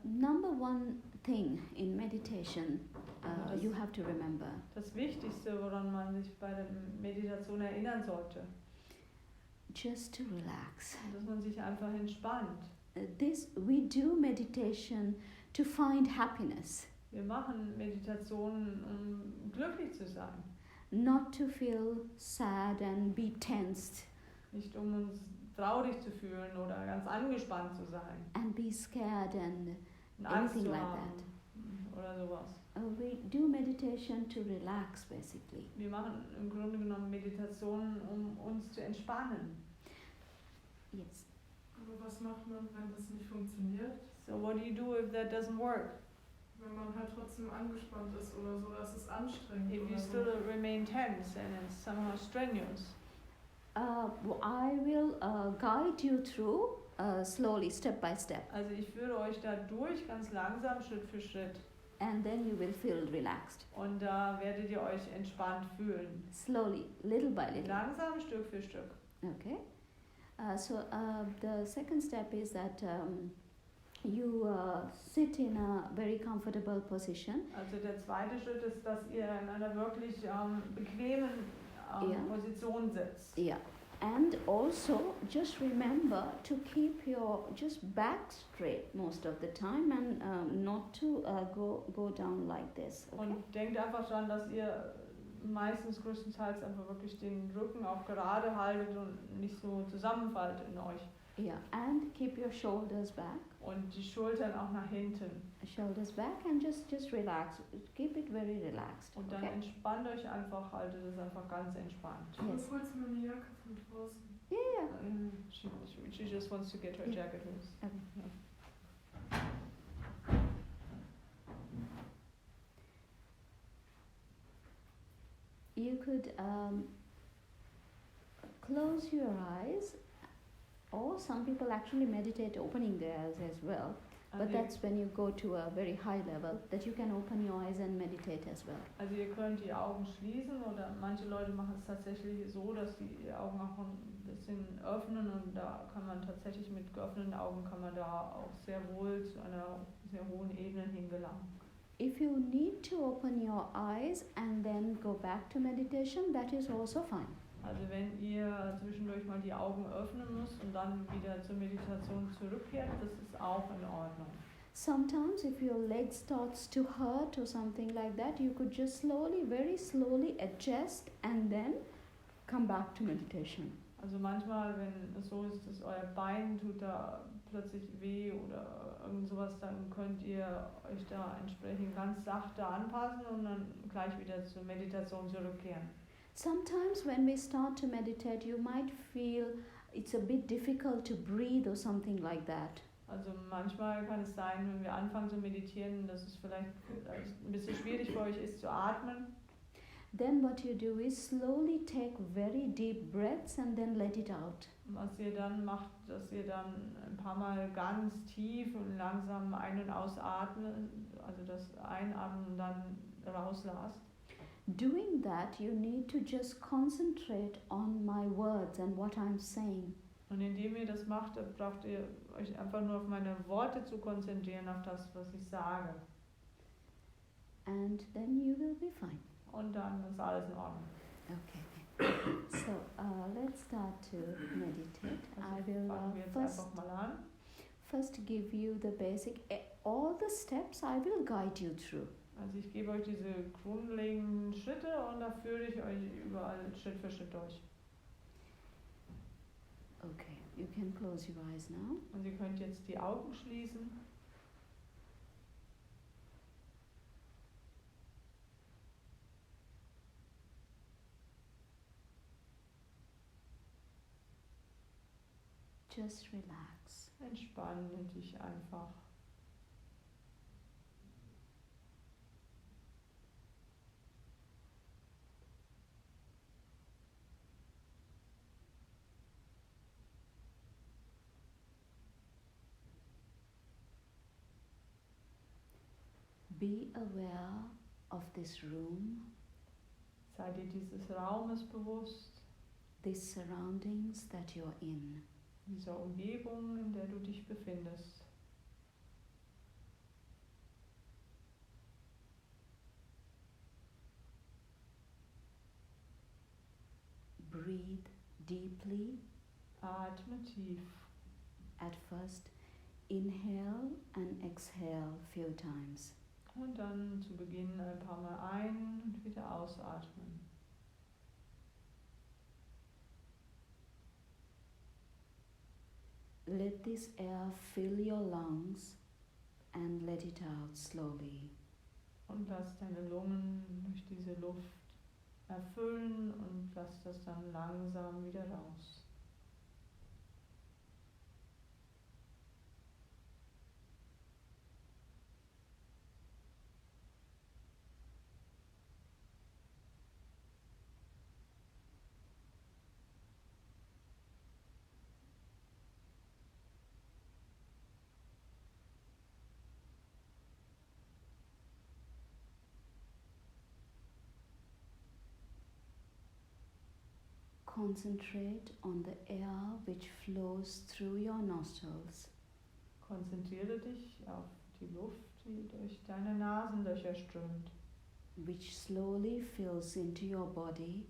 Number one thing in meditation Das- you have to remember. Das Wichtigste, woran man sich bei der Meditation erinnern sollte, Just to relax. dass man sich einfach entspannt. We do meditation to find happiness, Wir machen Meditationen, um glücklich zu sein, not to feel sad and be tensed nicht um uns traurig zu fühlen oder ganz angespannt zu sein, and be scared and und Angst anything zu like haben sowas. We do meditation to relax, basically. Wir machen im Grunde genommen Meditationen, um uns zu entspannen. Yes. Aber was macht man, wenn das nicht funktioniert? So what do you do if that doesn't work? Wenn man halt trotzdem angespannt ist oder so, dass es anstrengend If you oder still so. remain tense and it's somehow strenuous. I will guide you through slowly, step by step, Also ich führe euch da durch, ganz langsam, Schritt für Schritt. and then you will feel relaxed. Und da werdet ihr euch entspannt fühlen. Slowly, little by little. Langsam, Stück für Stück. Okay. So the second step is that you sit in a very comfortable position. Also der zweite Schritt ist, dass ihr in einer wirklich bequemen Ja. Position sitzt. Yeah. And also just remember to keep your just back straight most of the time and not to go down like this. Okay? Und denkt einfach daran, dass ihr meistens größtenteils einfach wirklich den Rücken auch gerade haltet und nicht so zusammenfallt in euch. Yeah. And keep your shoulders back. Und die Schultern auch nach hinten. Shoulders back and just relax. Keep it very relaxed. Und dann Okay. entspannt euch einfach, haltet es einfach ganz entspannt. Ich hol Yes. kurz meine Jacke von draußen. Yeah. She just wants to get her Yeah. jacket loose. Okay. You could close your eyes, or some people actually meditate opening their eyes as well. But Also, that's when you go to a very high level that you can open your eyes and meditate as well. also ihr könnt die Augen schließen oder manche Leute machen es tatsächlich so, dass sie die Augen auch ein bisschen öffnen und da kann man tatsächlich mit geöffneten Augen kann man da auch sehr wohl zu einer sehr hohen Ebene hingelangen. If you need to open your eyes and then go back to meditation, that is also fine. Also wenn ihr zwischendurch mal die Augen öffnen müsst und dann wieder zur Meditation zurückkehrt, das ist auch in Ordnung. Sometimes if your leg starts to hurt or something like that, you could just slowly, very slowly adjust and then come back to meditation. Also manchmal, wenn es so ist, dass euer Bein tut da plötzlich weh oder irgend sowas, dann könnt ihr euch da entsprechend ganz sachte anpassen und dann gleich wieder zur Meditation zurückkehren. Sometimes when we start to meditate, you might feel it's a bit difficult to breathe or something like that. Also manchmal kann es sein, wenn wir anfangen zu meditieren, dass es vielleicht ein bisschen schwierig für euch ist zu atmen. Then what you do is slowly take very deep breaths and then let it out. Was ihr dann macht, dass ihr dann ein paar Mal ganz tief und langsam ein- und ausatmet, also das Einatmen und dann rauslasst. Doing that, you need to just concentrate on my words and what I'm saying. Und indem ihr das macht, braucht ihr euch einfach nur auf meine Worte zu konzentrieren, auf das, was ich sage. And then you will be fine. Und dann ist alles in Ordnung. Okay. So let's start to meditate. I Also will fangen wir jetzt first einfach mal an. give you the basic. All the steps I will guide you through. Also ich gebe euch diese grundlegenden Schritte und da führe ich euch überall Schritt für Schritt durch. Okay, you can close your eyes now. Und ihr könnt jetzt die Augen schließen. Just relax. Entspann dich einfach. Be aware of this room, Sei dir dieses Raumes bewusst, these surroundings that you're in. dieser Umgebung, in der du dich befindest. Breathe deeply. Atme tief. At first, inhale and exhale few times. Und dann zu Beginn ein paar Mal ein- und wieder ausatmen. Let this air fill your lungs and let it out slowly. Und lass deine Lungen durch diese Luft erfüllen und lass das dann langsam wieder raus. Concentrate on the air which flows through your nostrils, Konzentriere dich auf die Luft, die durch deine Nasenlöcher strömt, which slowly fills into your body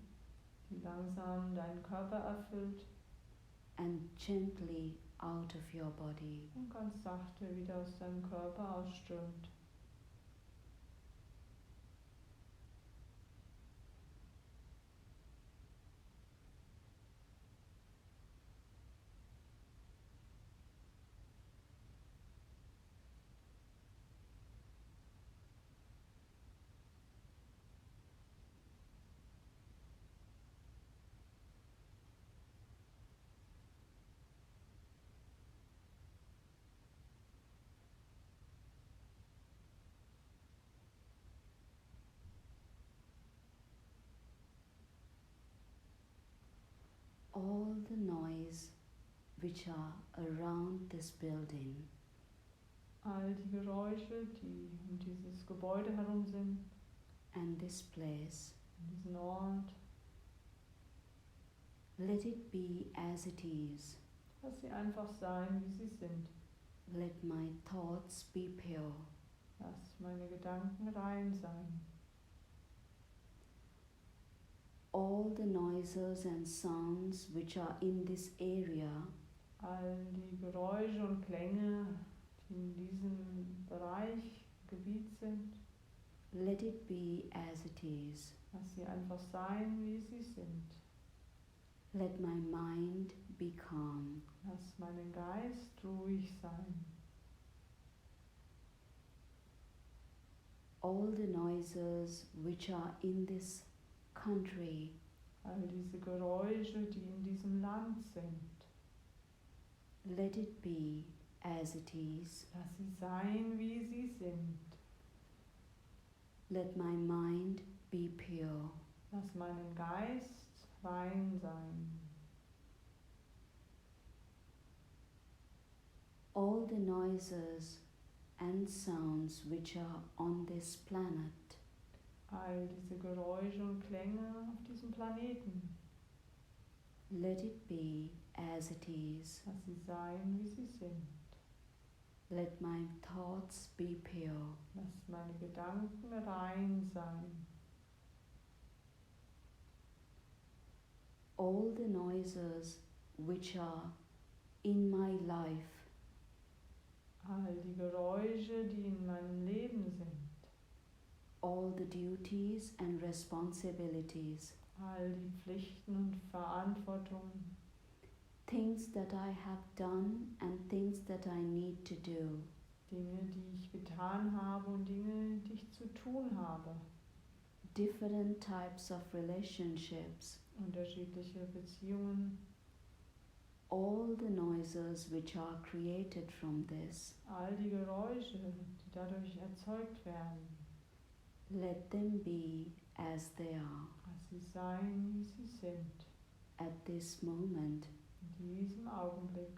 die langsam deinen Körper erfüllt and gently out of your body. und ganz sachte wieder aus deinem Körper ausströmt. All the noise which are around this building All die Geräusche, die um dieses Gebäude herum sind, and this place, diesen Ort, let it be as it is. lass sie einfach sein, wie sie sind. Let my thoughts be pure. Lass meine Gedanken rein sein. All the noises and sounds which are in this area, All die Geräusche und Klänge, die in diesem Bereich, Gebiet sind, let it be as it is. lass sie einfach sein, wie sie sind. Let my mind be calm. Lass meinen Geist ruhig sein. All the noises which are in this country, All diese Geräusche, die in diesem Land sind, let it be as it is. lass sie sein, wie sie sind. Let my mind be pure. Lass meinen Geist rein sein. All the noises and sounds which are on this planet, All diese Geräusche und Klänge auf diesem Planeten, let it be as it is. lass sie sein, wie sie sind. Let my thoughts be pure. Lass meine Gedanken rein sein. All the noises which are in my life, All die Geräusche, die in meinem Leben sind. all the duties and responsibilities, All die Pflichten und Verantwortungen. things that I have done and things that I need to do, Dinge, die ich getan habe und Dinge, die ich zu tun habe. different types of relationships, Unterschiedliche Beziehungen. all the noises which are created from this, All die Geräusche, die dadurch erzeugt werden. let them be as they are Lass sie sein, wie sie sind. at this moment. In diesem Augenblick.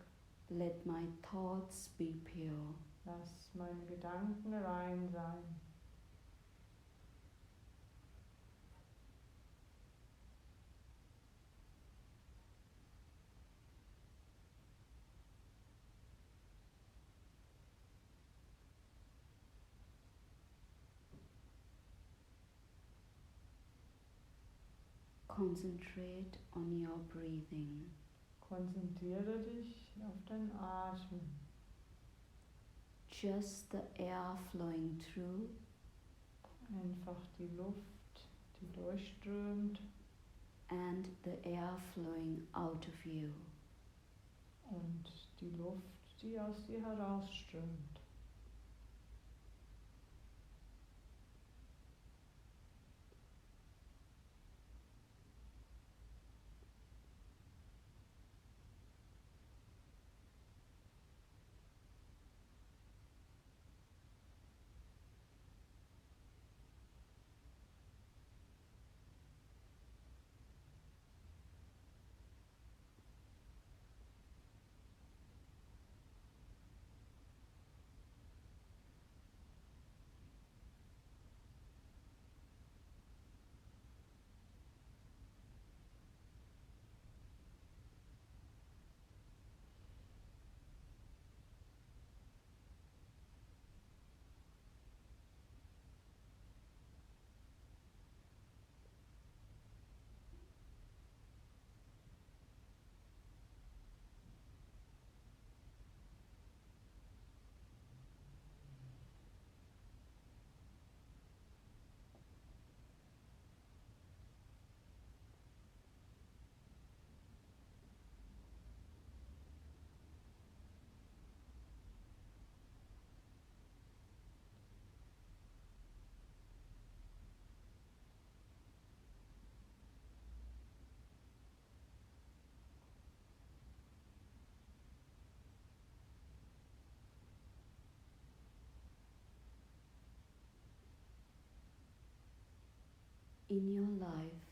Let my thoughts be pure. Lass meine Gedanken rein sein. Concentrate on your breathing. Konzentriere dich auf dein Atmen. Just the air flowing through Einfach die Luft, die durchströmt and the air flowing out of you. und die Luft, die aus dir herausströmt. in your life,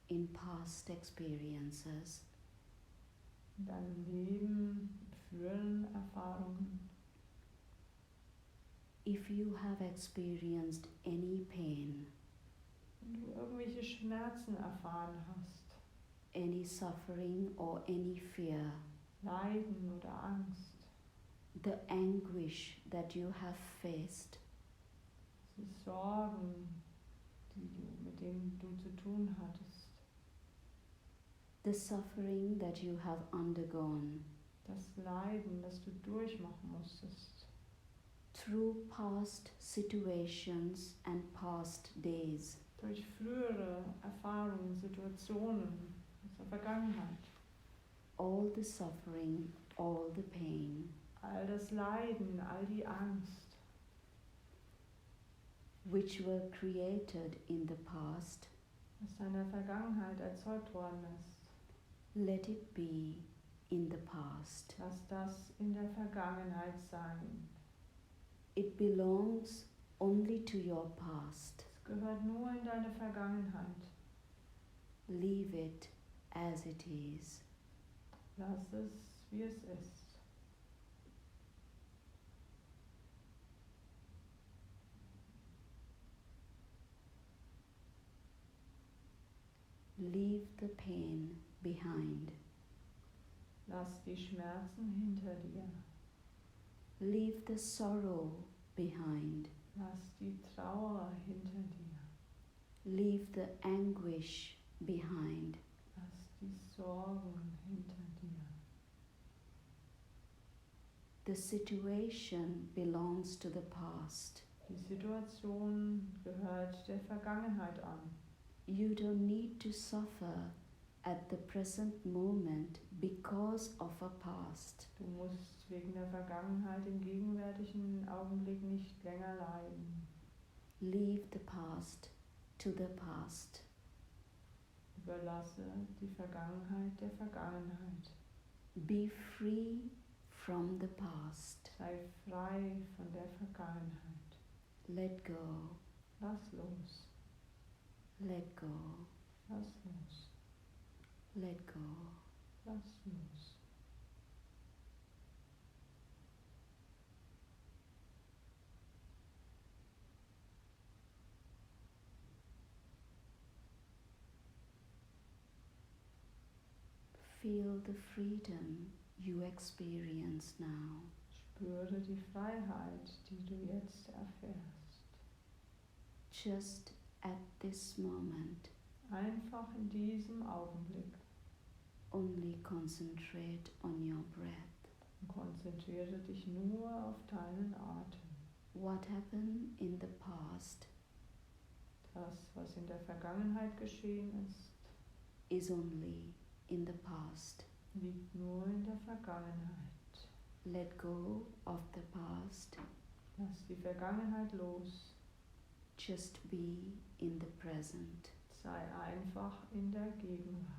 in past experiences, in deinem Leben, früheren Erfahrungen, if you have experienced any pain, wenn du irgendwelche Schmerzen erfahren hast, any suffering or any fear, Leiden oder Angst, the anguish that you have faced, die Sorgen, mit denen du zu tun hattest, the suffering that you have undergone das Leiden, das du durchmachen musstest, through past situations and past days, durch frühere Erfahrungen, Situationen aus der Vergangenheit, all the suffering, all the pain, all das Leiden, all die Angst, which were created in the past, was in der Vergangenheit erzeugt worden ist, let it be in the past. lass das in der Vergangenheit sein. It belongs only to your past. Es gehört nur in deine Vergangenheit. Leave it as it is. Lass es, wie es ist. Leave the pain behind. Lass die Schmerzen hinter dir. Leave the sorrow behind. Lass die Trauer hinter dir. Leave the anguish behind. Lass die Sorgen hinter dir. The situation belongs to the past. Die Situation gehört der Vergangenheit an. You don't need to suffer at the present moment because of a past. Du musst wegen der Vergangenheit im gegenwärtigen Augenblick nicht länger leiden. Leave the past to the past. Überlasse die Vergangenheit der Vergangenheit. Be free from the past. Sei frei von der Vergangenheit. Let go. Lass los. Let go. Lass los. Let go. Lass los. Feel the freedom you experience now. Spüre die Freiheit, die du jetzt erfährst. Just at this moment, Einfach in diesem Augenblick. only concentrate on your breath. Und konzentriere dich nur auf deinen Atem. What happened in the past Das, was in der Vergangenheit geschehen ist, is only in the past. liegt nur in der Vergangenheit. Let go of the past. Lass die Vergangenheit los. Just be in the present. Sei einfach in der Gegenwart.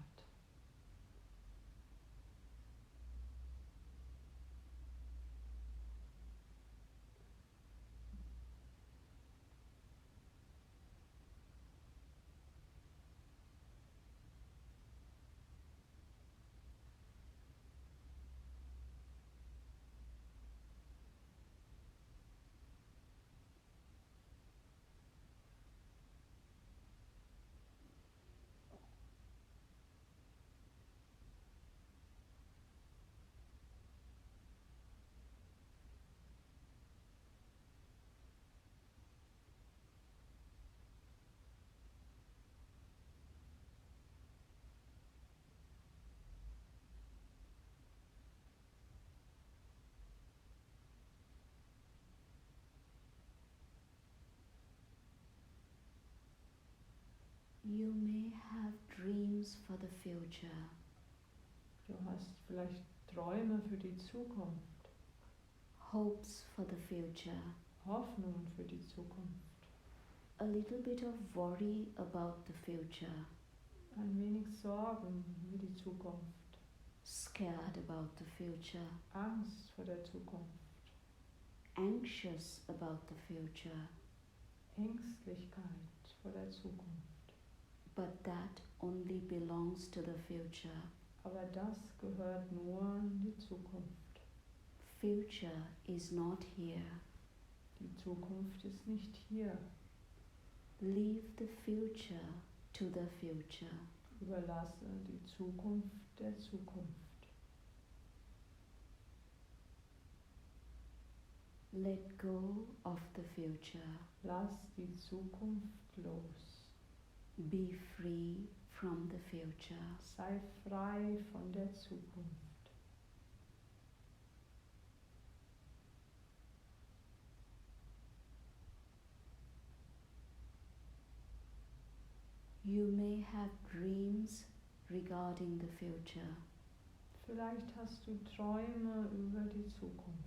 You may have dreams for the future, Du hast vielleicht Träume für die Zukunft, hopes for the future, Hoffnungen für die Zukunft, a little bit of worry about the future, ein wenig Sorgen über die Zukunft, scared about the future, Angst vor der Zukunft, anxious about the future. Ängstlichkeit vor der Zukunft. but that only belongs to the future. Aber das gehört nur in die Zukunft. Future is not here. Die Zukunft ist nicht hier. Leave the future to the future. Überlasse die Zukunft der Zukunft. Let go of the future. Lass die Zukunft los. Be free from the future. Sei frei von der Zukunft. You may have dreams regarding the future. Vielleicht hast du Träume über die Zukunft.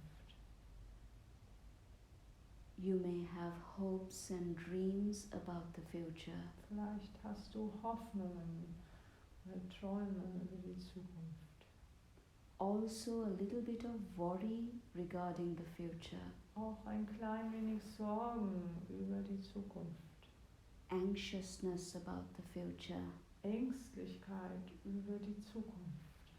You may have hopes and dreams about the future. Vielleicht hast du Hoffnungen oder Träume über die Zukunft. Also a little bit of worry regarding the future. Auch ein klein wenig Sorgen über die Zukunft. Anxiousness about the future. Ängstlichkeit über die Zukunft.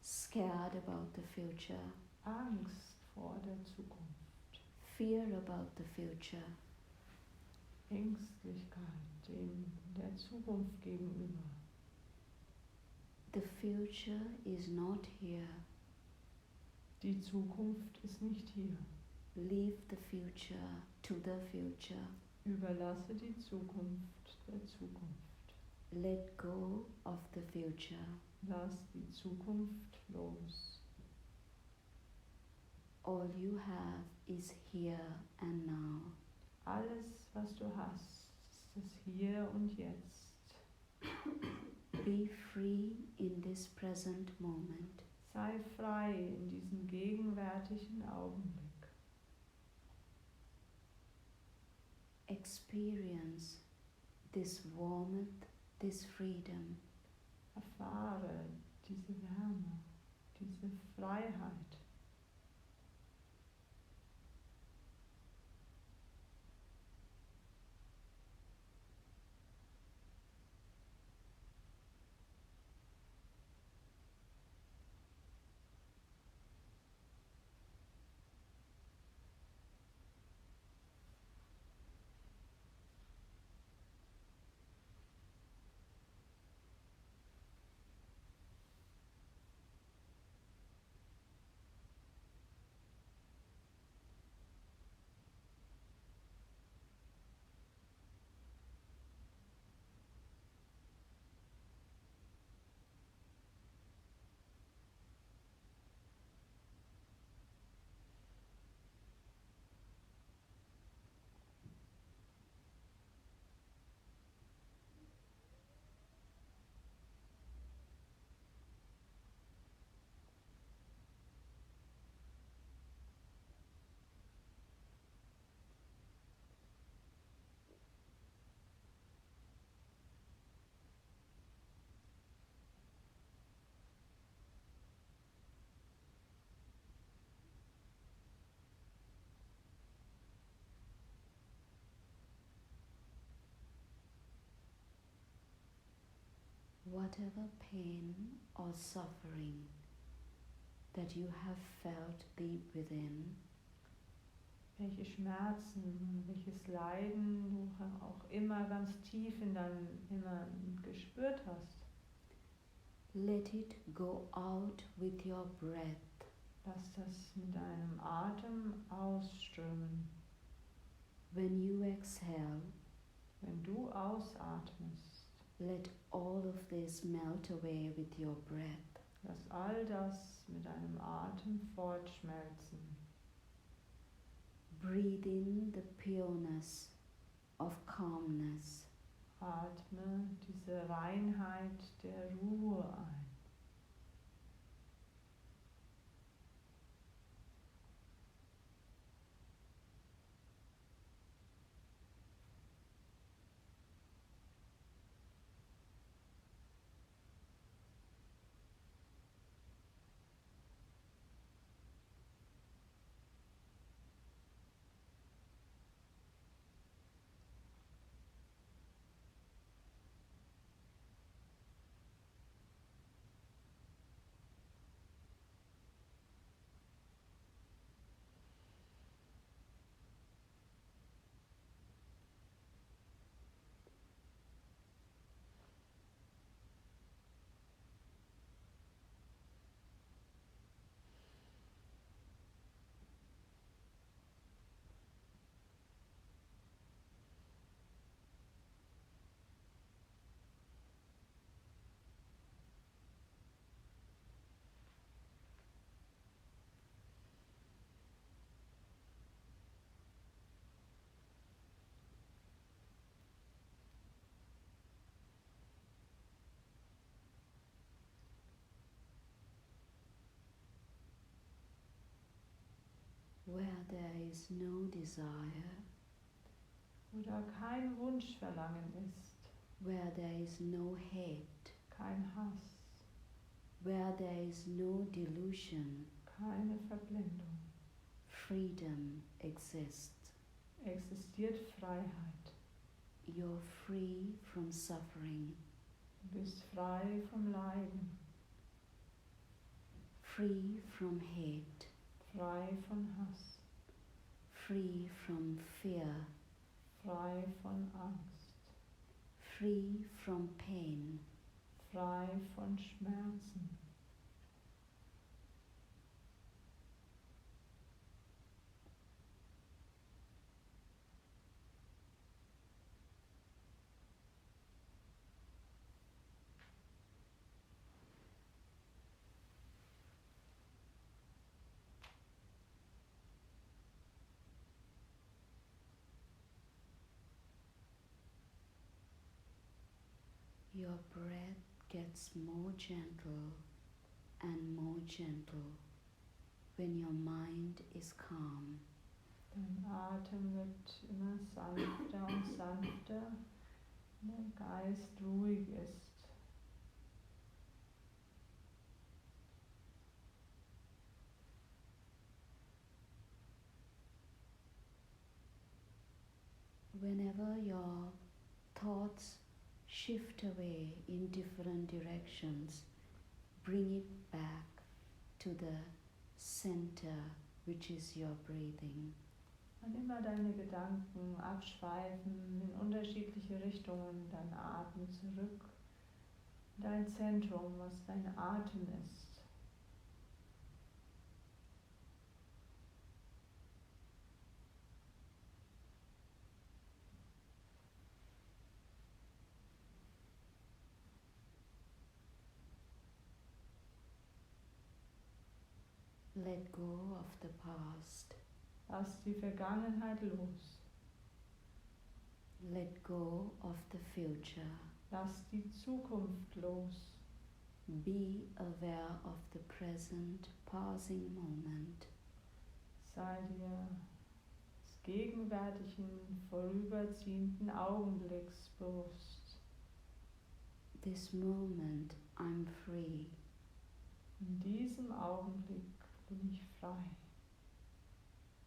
Scared about the future. Angst vor der Zukunft. Fear about the future. Ängstlichkeit der Zukunft gegenüber. The future is not here. Die Zukunft ist nicht hier. Leave the future to the future. Überlasse die Zukunft der Zukunft. Let go of the future. Lass die Zukunft los. All you have is here and now. Alles, was du hast, ist das Hier und Jetzt. Be free in this present moment. Sei frei in diesem gegenwärtigen Augenblick. Experience this warmth, this freedom. Erfahre diese Wärme, diese Freiheit. Whatever pain or suffering that you have felt deep within, Welche Schmerzen, welches Leiden du auch immer ganz tief in deinem Inneren gespürt hast, let it go out with your breath. lass das mit deinem Atem ausströmen. When you exhale, Wenn du ausatmest, let all of this melt away with your breath. lass all das mit deinem Atem fortschmelzen. Breathe in the pureness of calmness. Atme diese Reinheit der Ruhe ein. where there is no desire, wo da kein Wunschverlangen ist, where there is no hate, kein Hass, where there is no delusion, keine Verblendung, freedom exists. existiert Freiheit. You're free from suffering, Du bist frei vom Leiden, free from hate, frei von Hass, free from fear, frei von Angst, free from pain, frei von Schmerzen. your breath gets more gentle and more gentle when your mind is calm. Dein Atem wird immer sanfter und sanfter, wenn der Geist ruhig ist. Whenever your thoughts shift away in different directions, bring it back to the center, which is your breathing. Wann immer deine Gedanken abschweifen in unterschiedliche Richtungen, dein Atem zurück, dein Zentrum, was dein Atem ist. Let go of the past. Lass die Vergangenheit los. Let go of the future. Lass die Zukunft los. Be aware of the present passing moment. Sei dir des gegenwärtigen, vorüberziehenden Augenblicks bewusst. This moment I'm free. In diesem Augenblick bin ich frei.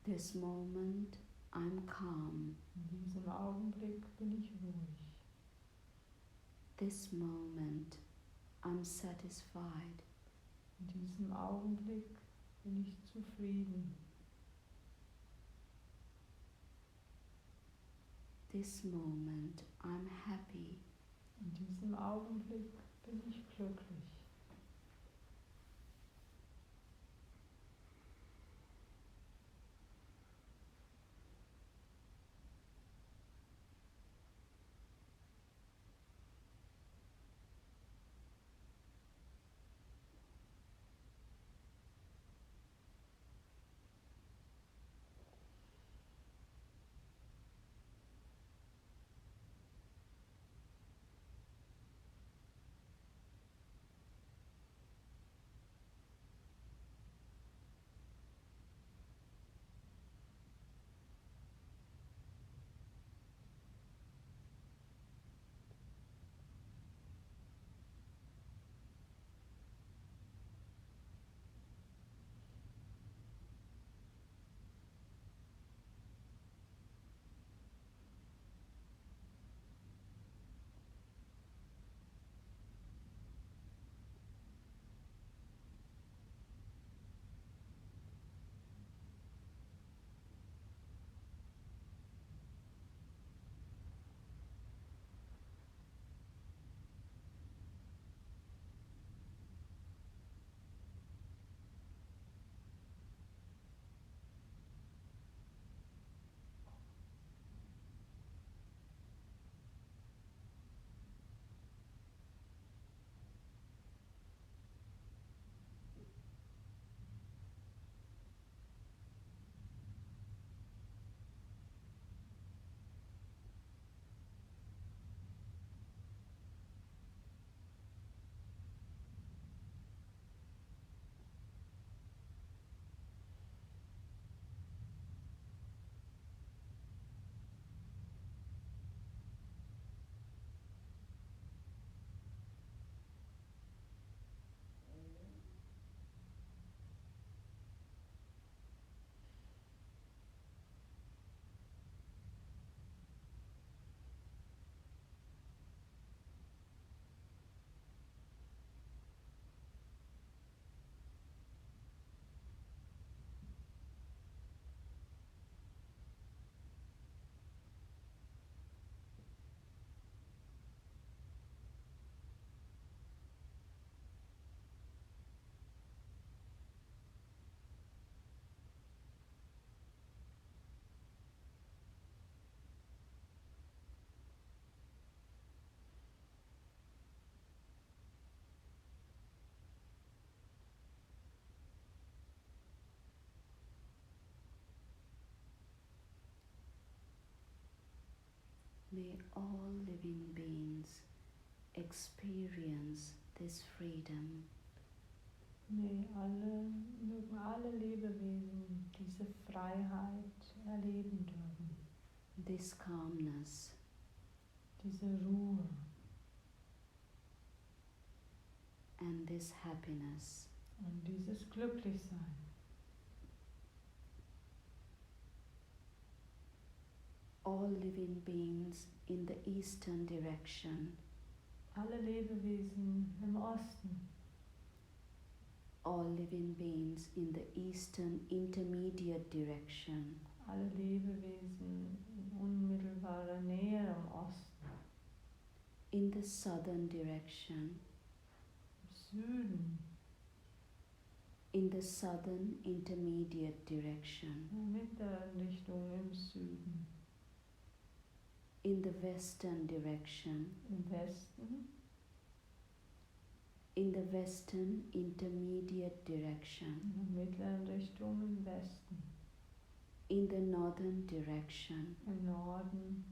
This moment I'm calm. In diesem Augenblick bin ich ruhig. This moment I'm satisfied. In diesem Augenblick bin ich zufrieden. This moment I'm happy. In diesem Augenblick bin ich glücklich. May all living beings experience this freedom. Mögen alle Lebewesen diese Freiheit erleben dürfen, this calmness, diese Ruhe and this happiness. und dieses Glücklichsein. All living beings in the eastern direction, Alle Lebewesen im Osten, all living beings in the eastern intermediate direction, alle Lebewesen in unmittelbarer Nähe im Osten, in the southern direction, im Süden, in the southern intermediate direction, in der mittleren Richtung im Süden, in the western direction, im Westen, in the western intermediate direction, in der mittleren Richtung im Westen, in the northern direction, im Norden,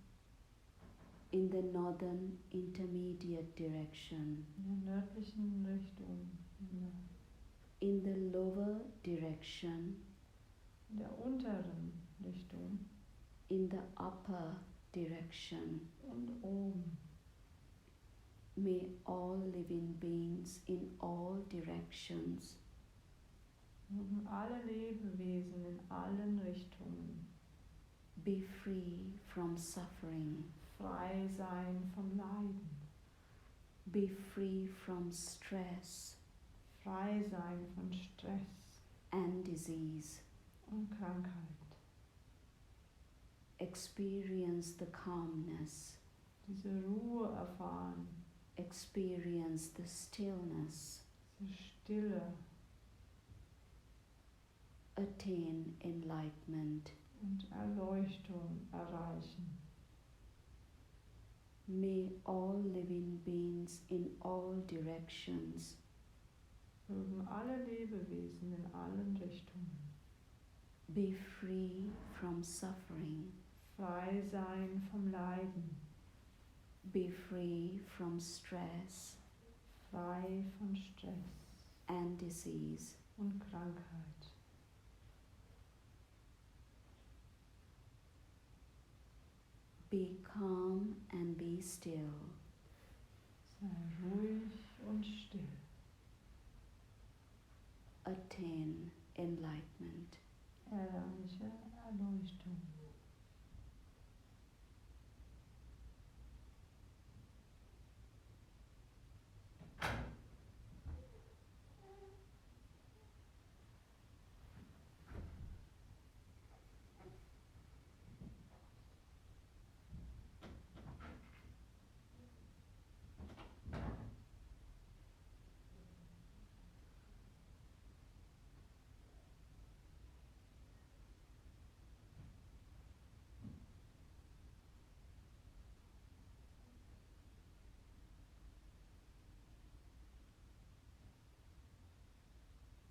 in the northern intermediate direction, in der nördlichen Richtung, in the lower direction, in der unteren Richtung in the upper direction. und oben. May all living beings in all directions Mögen alle Lebewesen in allen Richtungen be free from suffering, frei sein vom Leiden, be free from stress frei sein von Stress and disease, und Krankheit. experience the calmness, Diese Ruhe erfahren, experience the stillness, diese Stille attain enlightenment. und Erleuchtung erreichen. May all living beings in all directions Mögen alle Lebewesen in allen Richtungen be free from suffering, frei sein vom Leiden, be free from stress frei von Stress and disease. und Krankheit. Be calm and be still. Sei ruhig und still. Attain enlightenment. Erreiche Erleuchtung.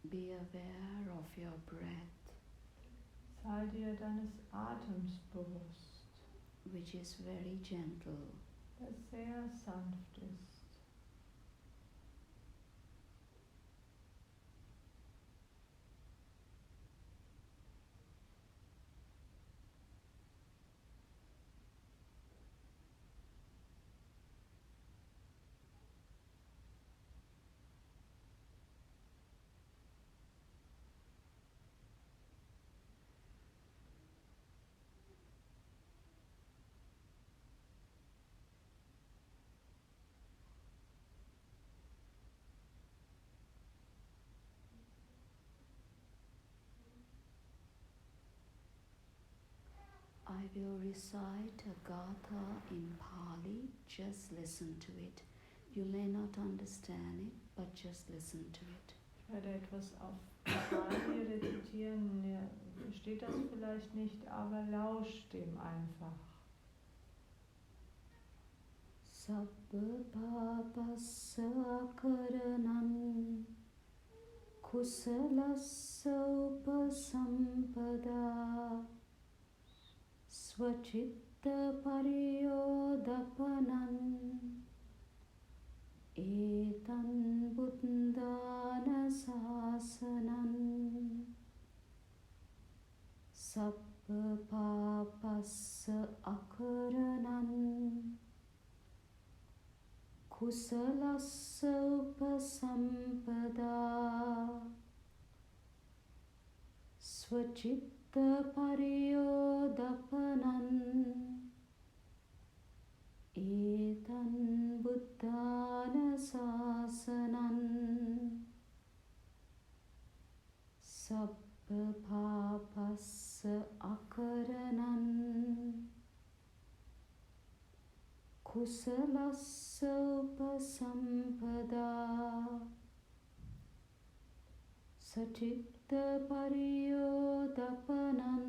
Be aware of your breath, Sei dir deines Atems bewusst, which is very gentle. der sehr sanft ist. I will recite a gatha in Pali, just listen to it. You may not understand it, but just listen to it. Ich werde etwas auf Pali rezitieren. Ihr versteht das vielleicht nicht, aber lauscht dem einfach. Sabba papassa karanam kusalassa upasampada Svachitta pariyo Kusalassa upasampada Svachitta pariyodapanan Etan buddhana sasanan Sabba bhavassa akaranan Kusalassa upasampada Sachitta pariyodapanan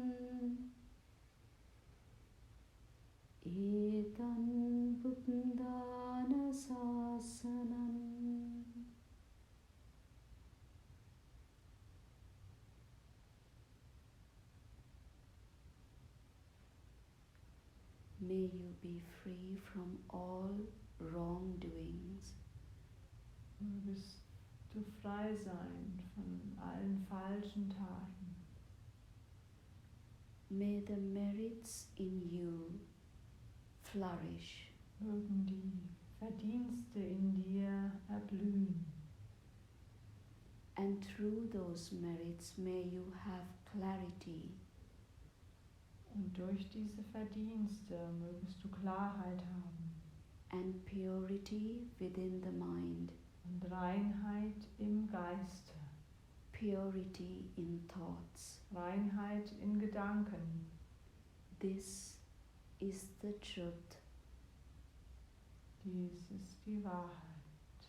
Etan buddhana sasanan. May you be free from all wrongdoings. Mögest du frei sein von allen falschen Taten. May the merits in you flourish. Mögen die Verdienste in dir erblühen. And through those merits may you have clarity. Und durch diese Verdienste mögest du Klarheit haben And purity within the mind. und Reinheit im Geiste, Purity in thoughts. Reinheit in Gedanken. This is the truth. Dies ist die Wahrheit,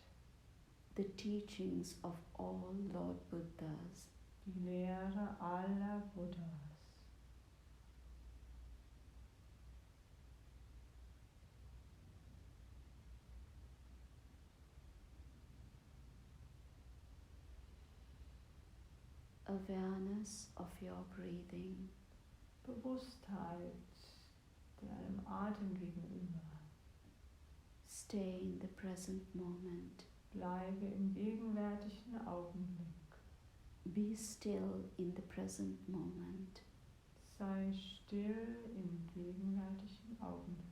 The teachings of all Lord Buddhas. die Lehre aller Buddhas. Awareness of your breathing. Bewusstheit deinem Atem gegenüber. Stay in the present moment. Bleibe im gegenwärtigen Augenblick. Be still in the present moment. Sei still im gegenwärtigen Augenblick.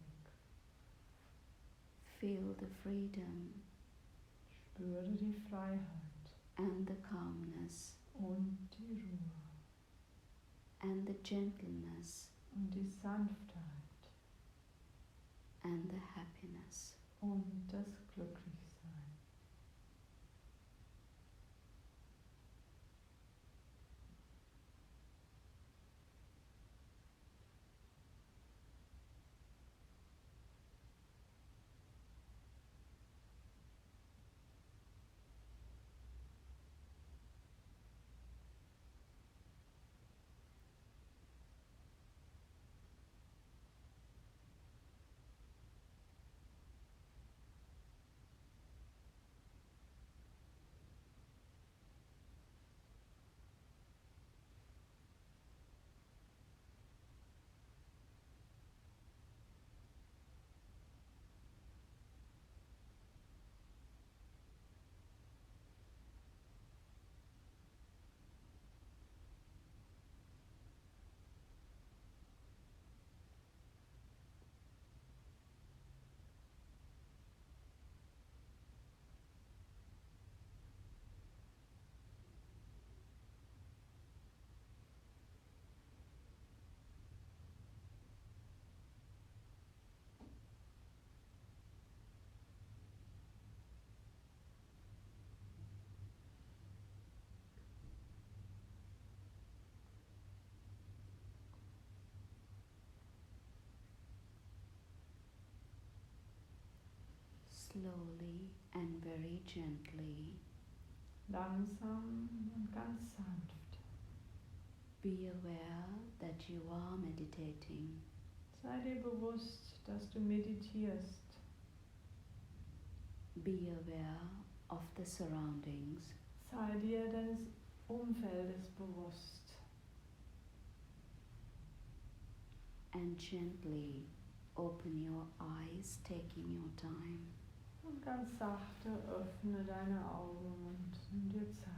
Feel the freedom Spüre die Freiheit and the calmness und die Ruhe and the gentleness und die Sanftheit and the happiness. und das Glücklichsein. Slowly and very gently, Langsam und ganz sanft. be aware that you are meditating. Sei dir bewusst, dass du meditierst. Be aware of the surroundings. Sei dir deines Umfeldes bewusst. And gently open your eyes, taking your time. Und ganz sachte öffne deine Augen und nimm dir Zeit.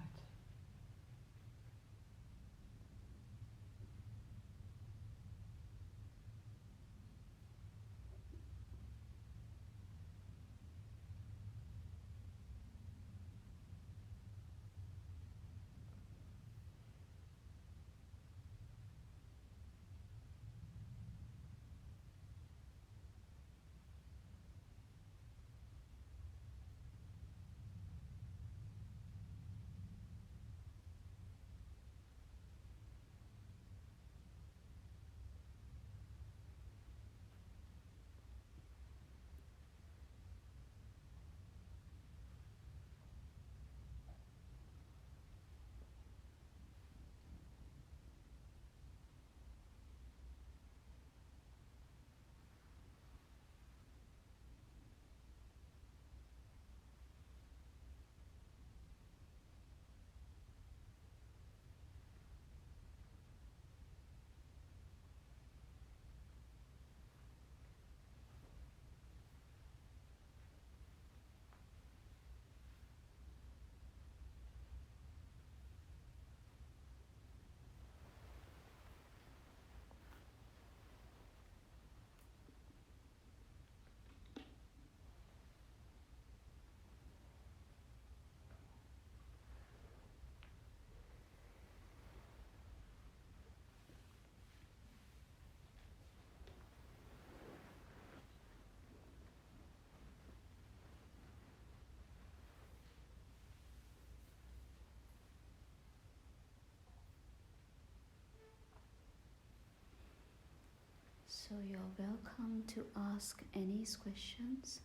So you're welcome to ask any questions.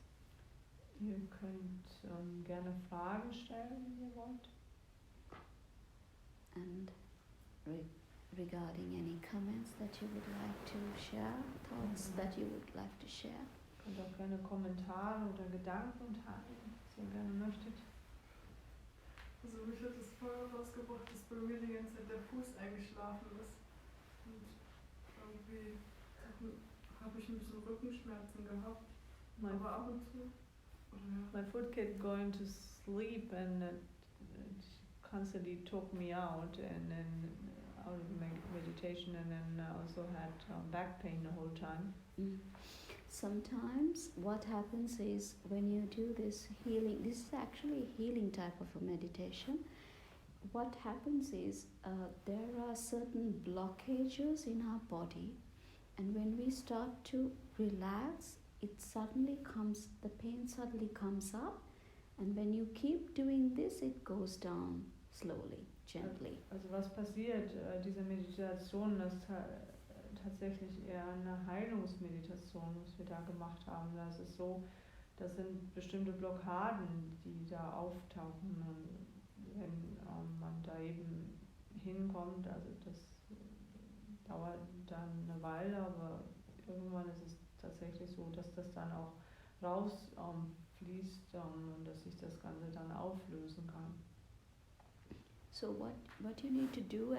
Ihr könnt gerne Fragen stellen, wenn ihr wollt. And regarding any comments that you would like to share, thoughts that you would like to share. Ihr könnt auch gerne Kommentare oder Gedanken teilen, was ihr gerne möchtet. Also mich hat das voll rausgebracht, dass bei mir die ganze Zeit der Fuß eingeschlafen ist. Und irgendwie habe ich ein bisschen Rückenschmerzen gehabt. Aber ab und zu. My foot kept going to sleep and it constantly took me out and then out of meditation, and then I also had back pain the whole time. Sometimes what happens is when you do this healing, this is actually a healing type of a meditation. What happens is there are certain blockages in our body, and when we start to relax, the pain suddenly comes up, and when you keep doing this, it goes down slowly, gently. Also was passiert, diese Meditation, das ist tatsächlich eher eine Heilungsmeditation, was wir da gemacht haben. Das ist so, das sind bestimmte Blockaden, die da auftauchen, und wenn man da eben hinkommt, also das dauert dann eine Weile, aber irgendwann ist es tatsächlich so, dass das dann auch rausfließt und dass sich das Ganze dann auflösen kann. So what you need to do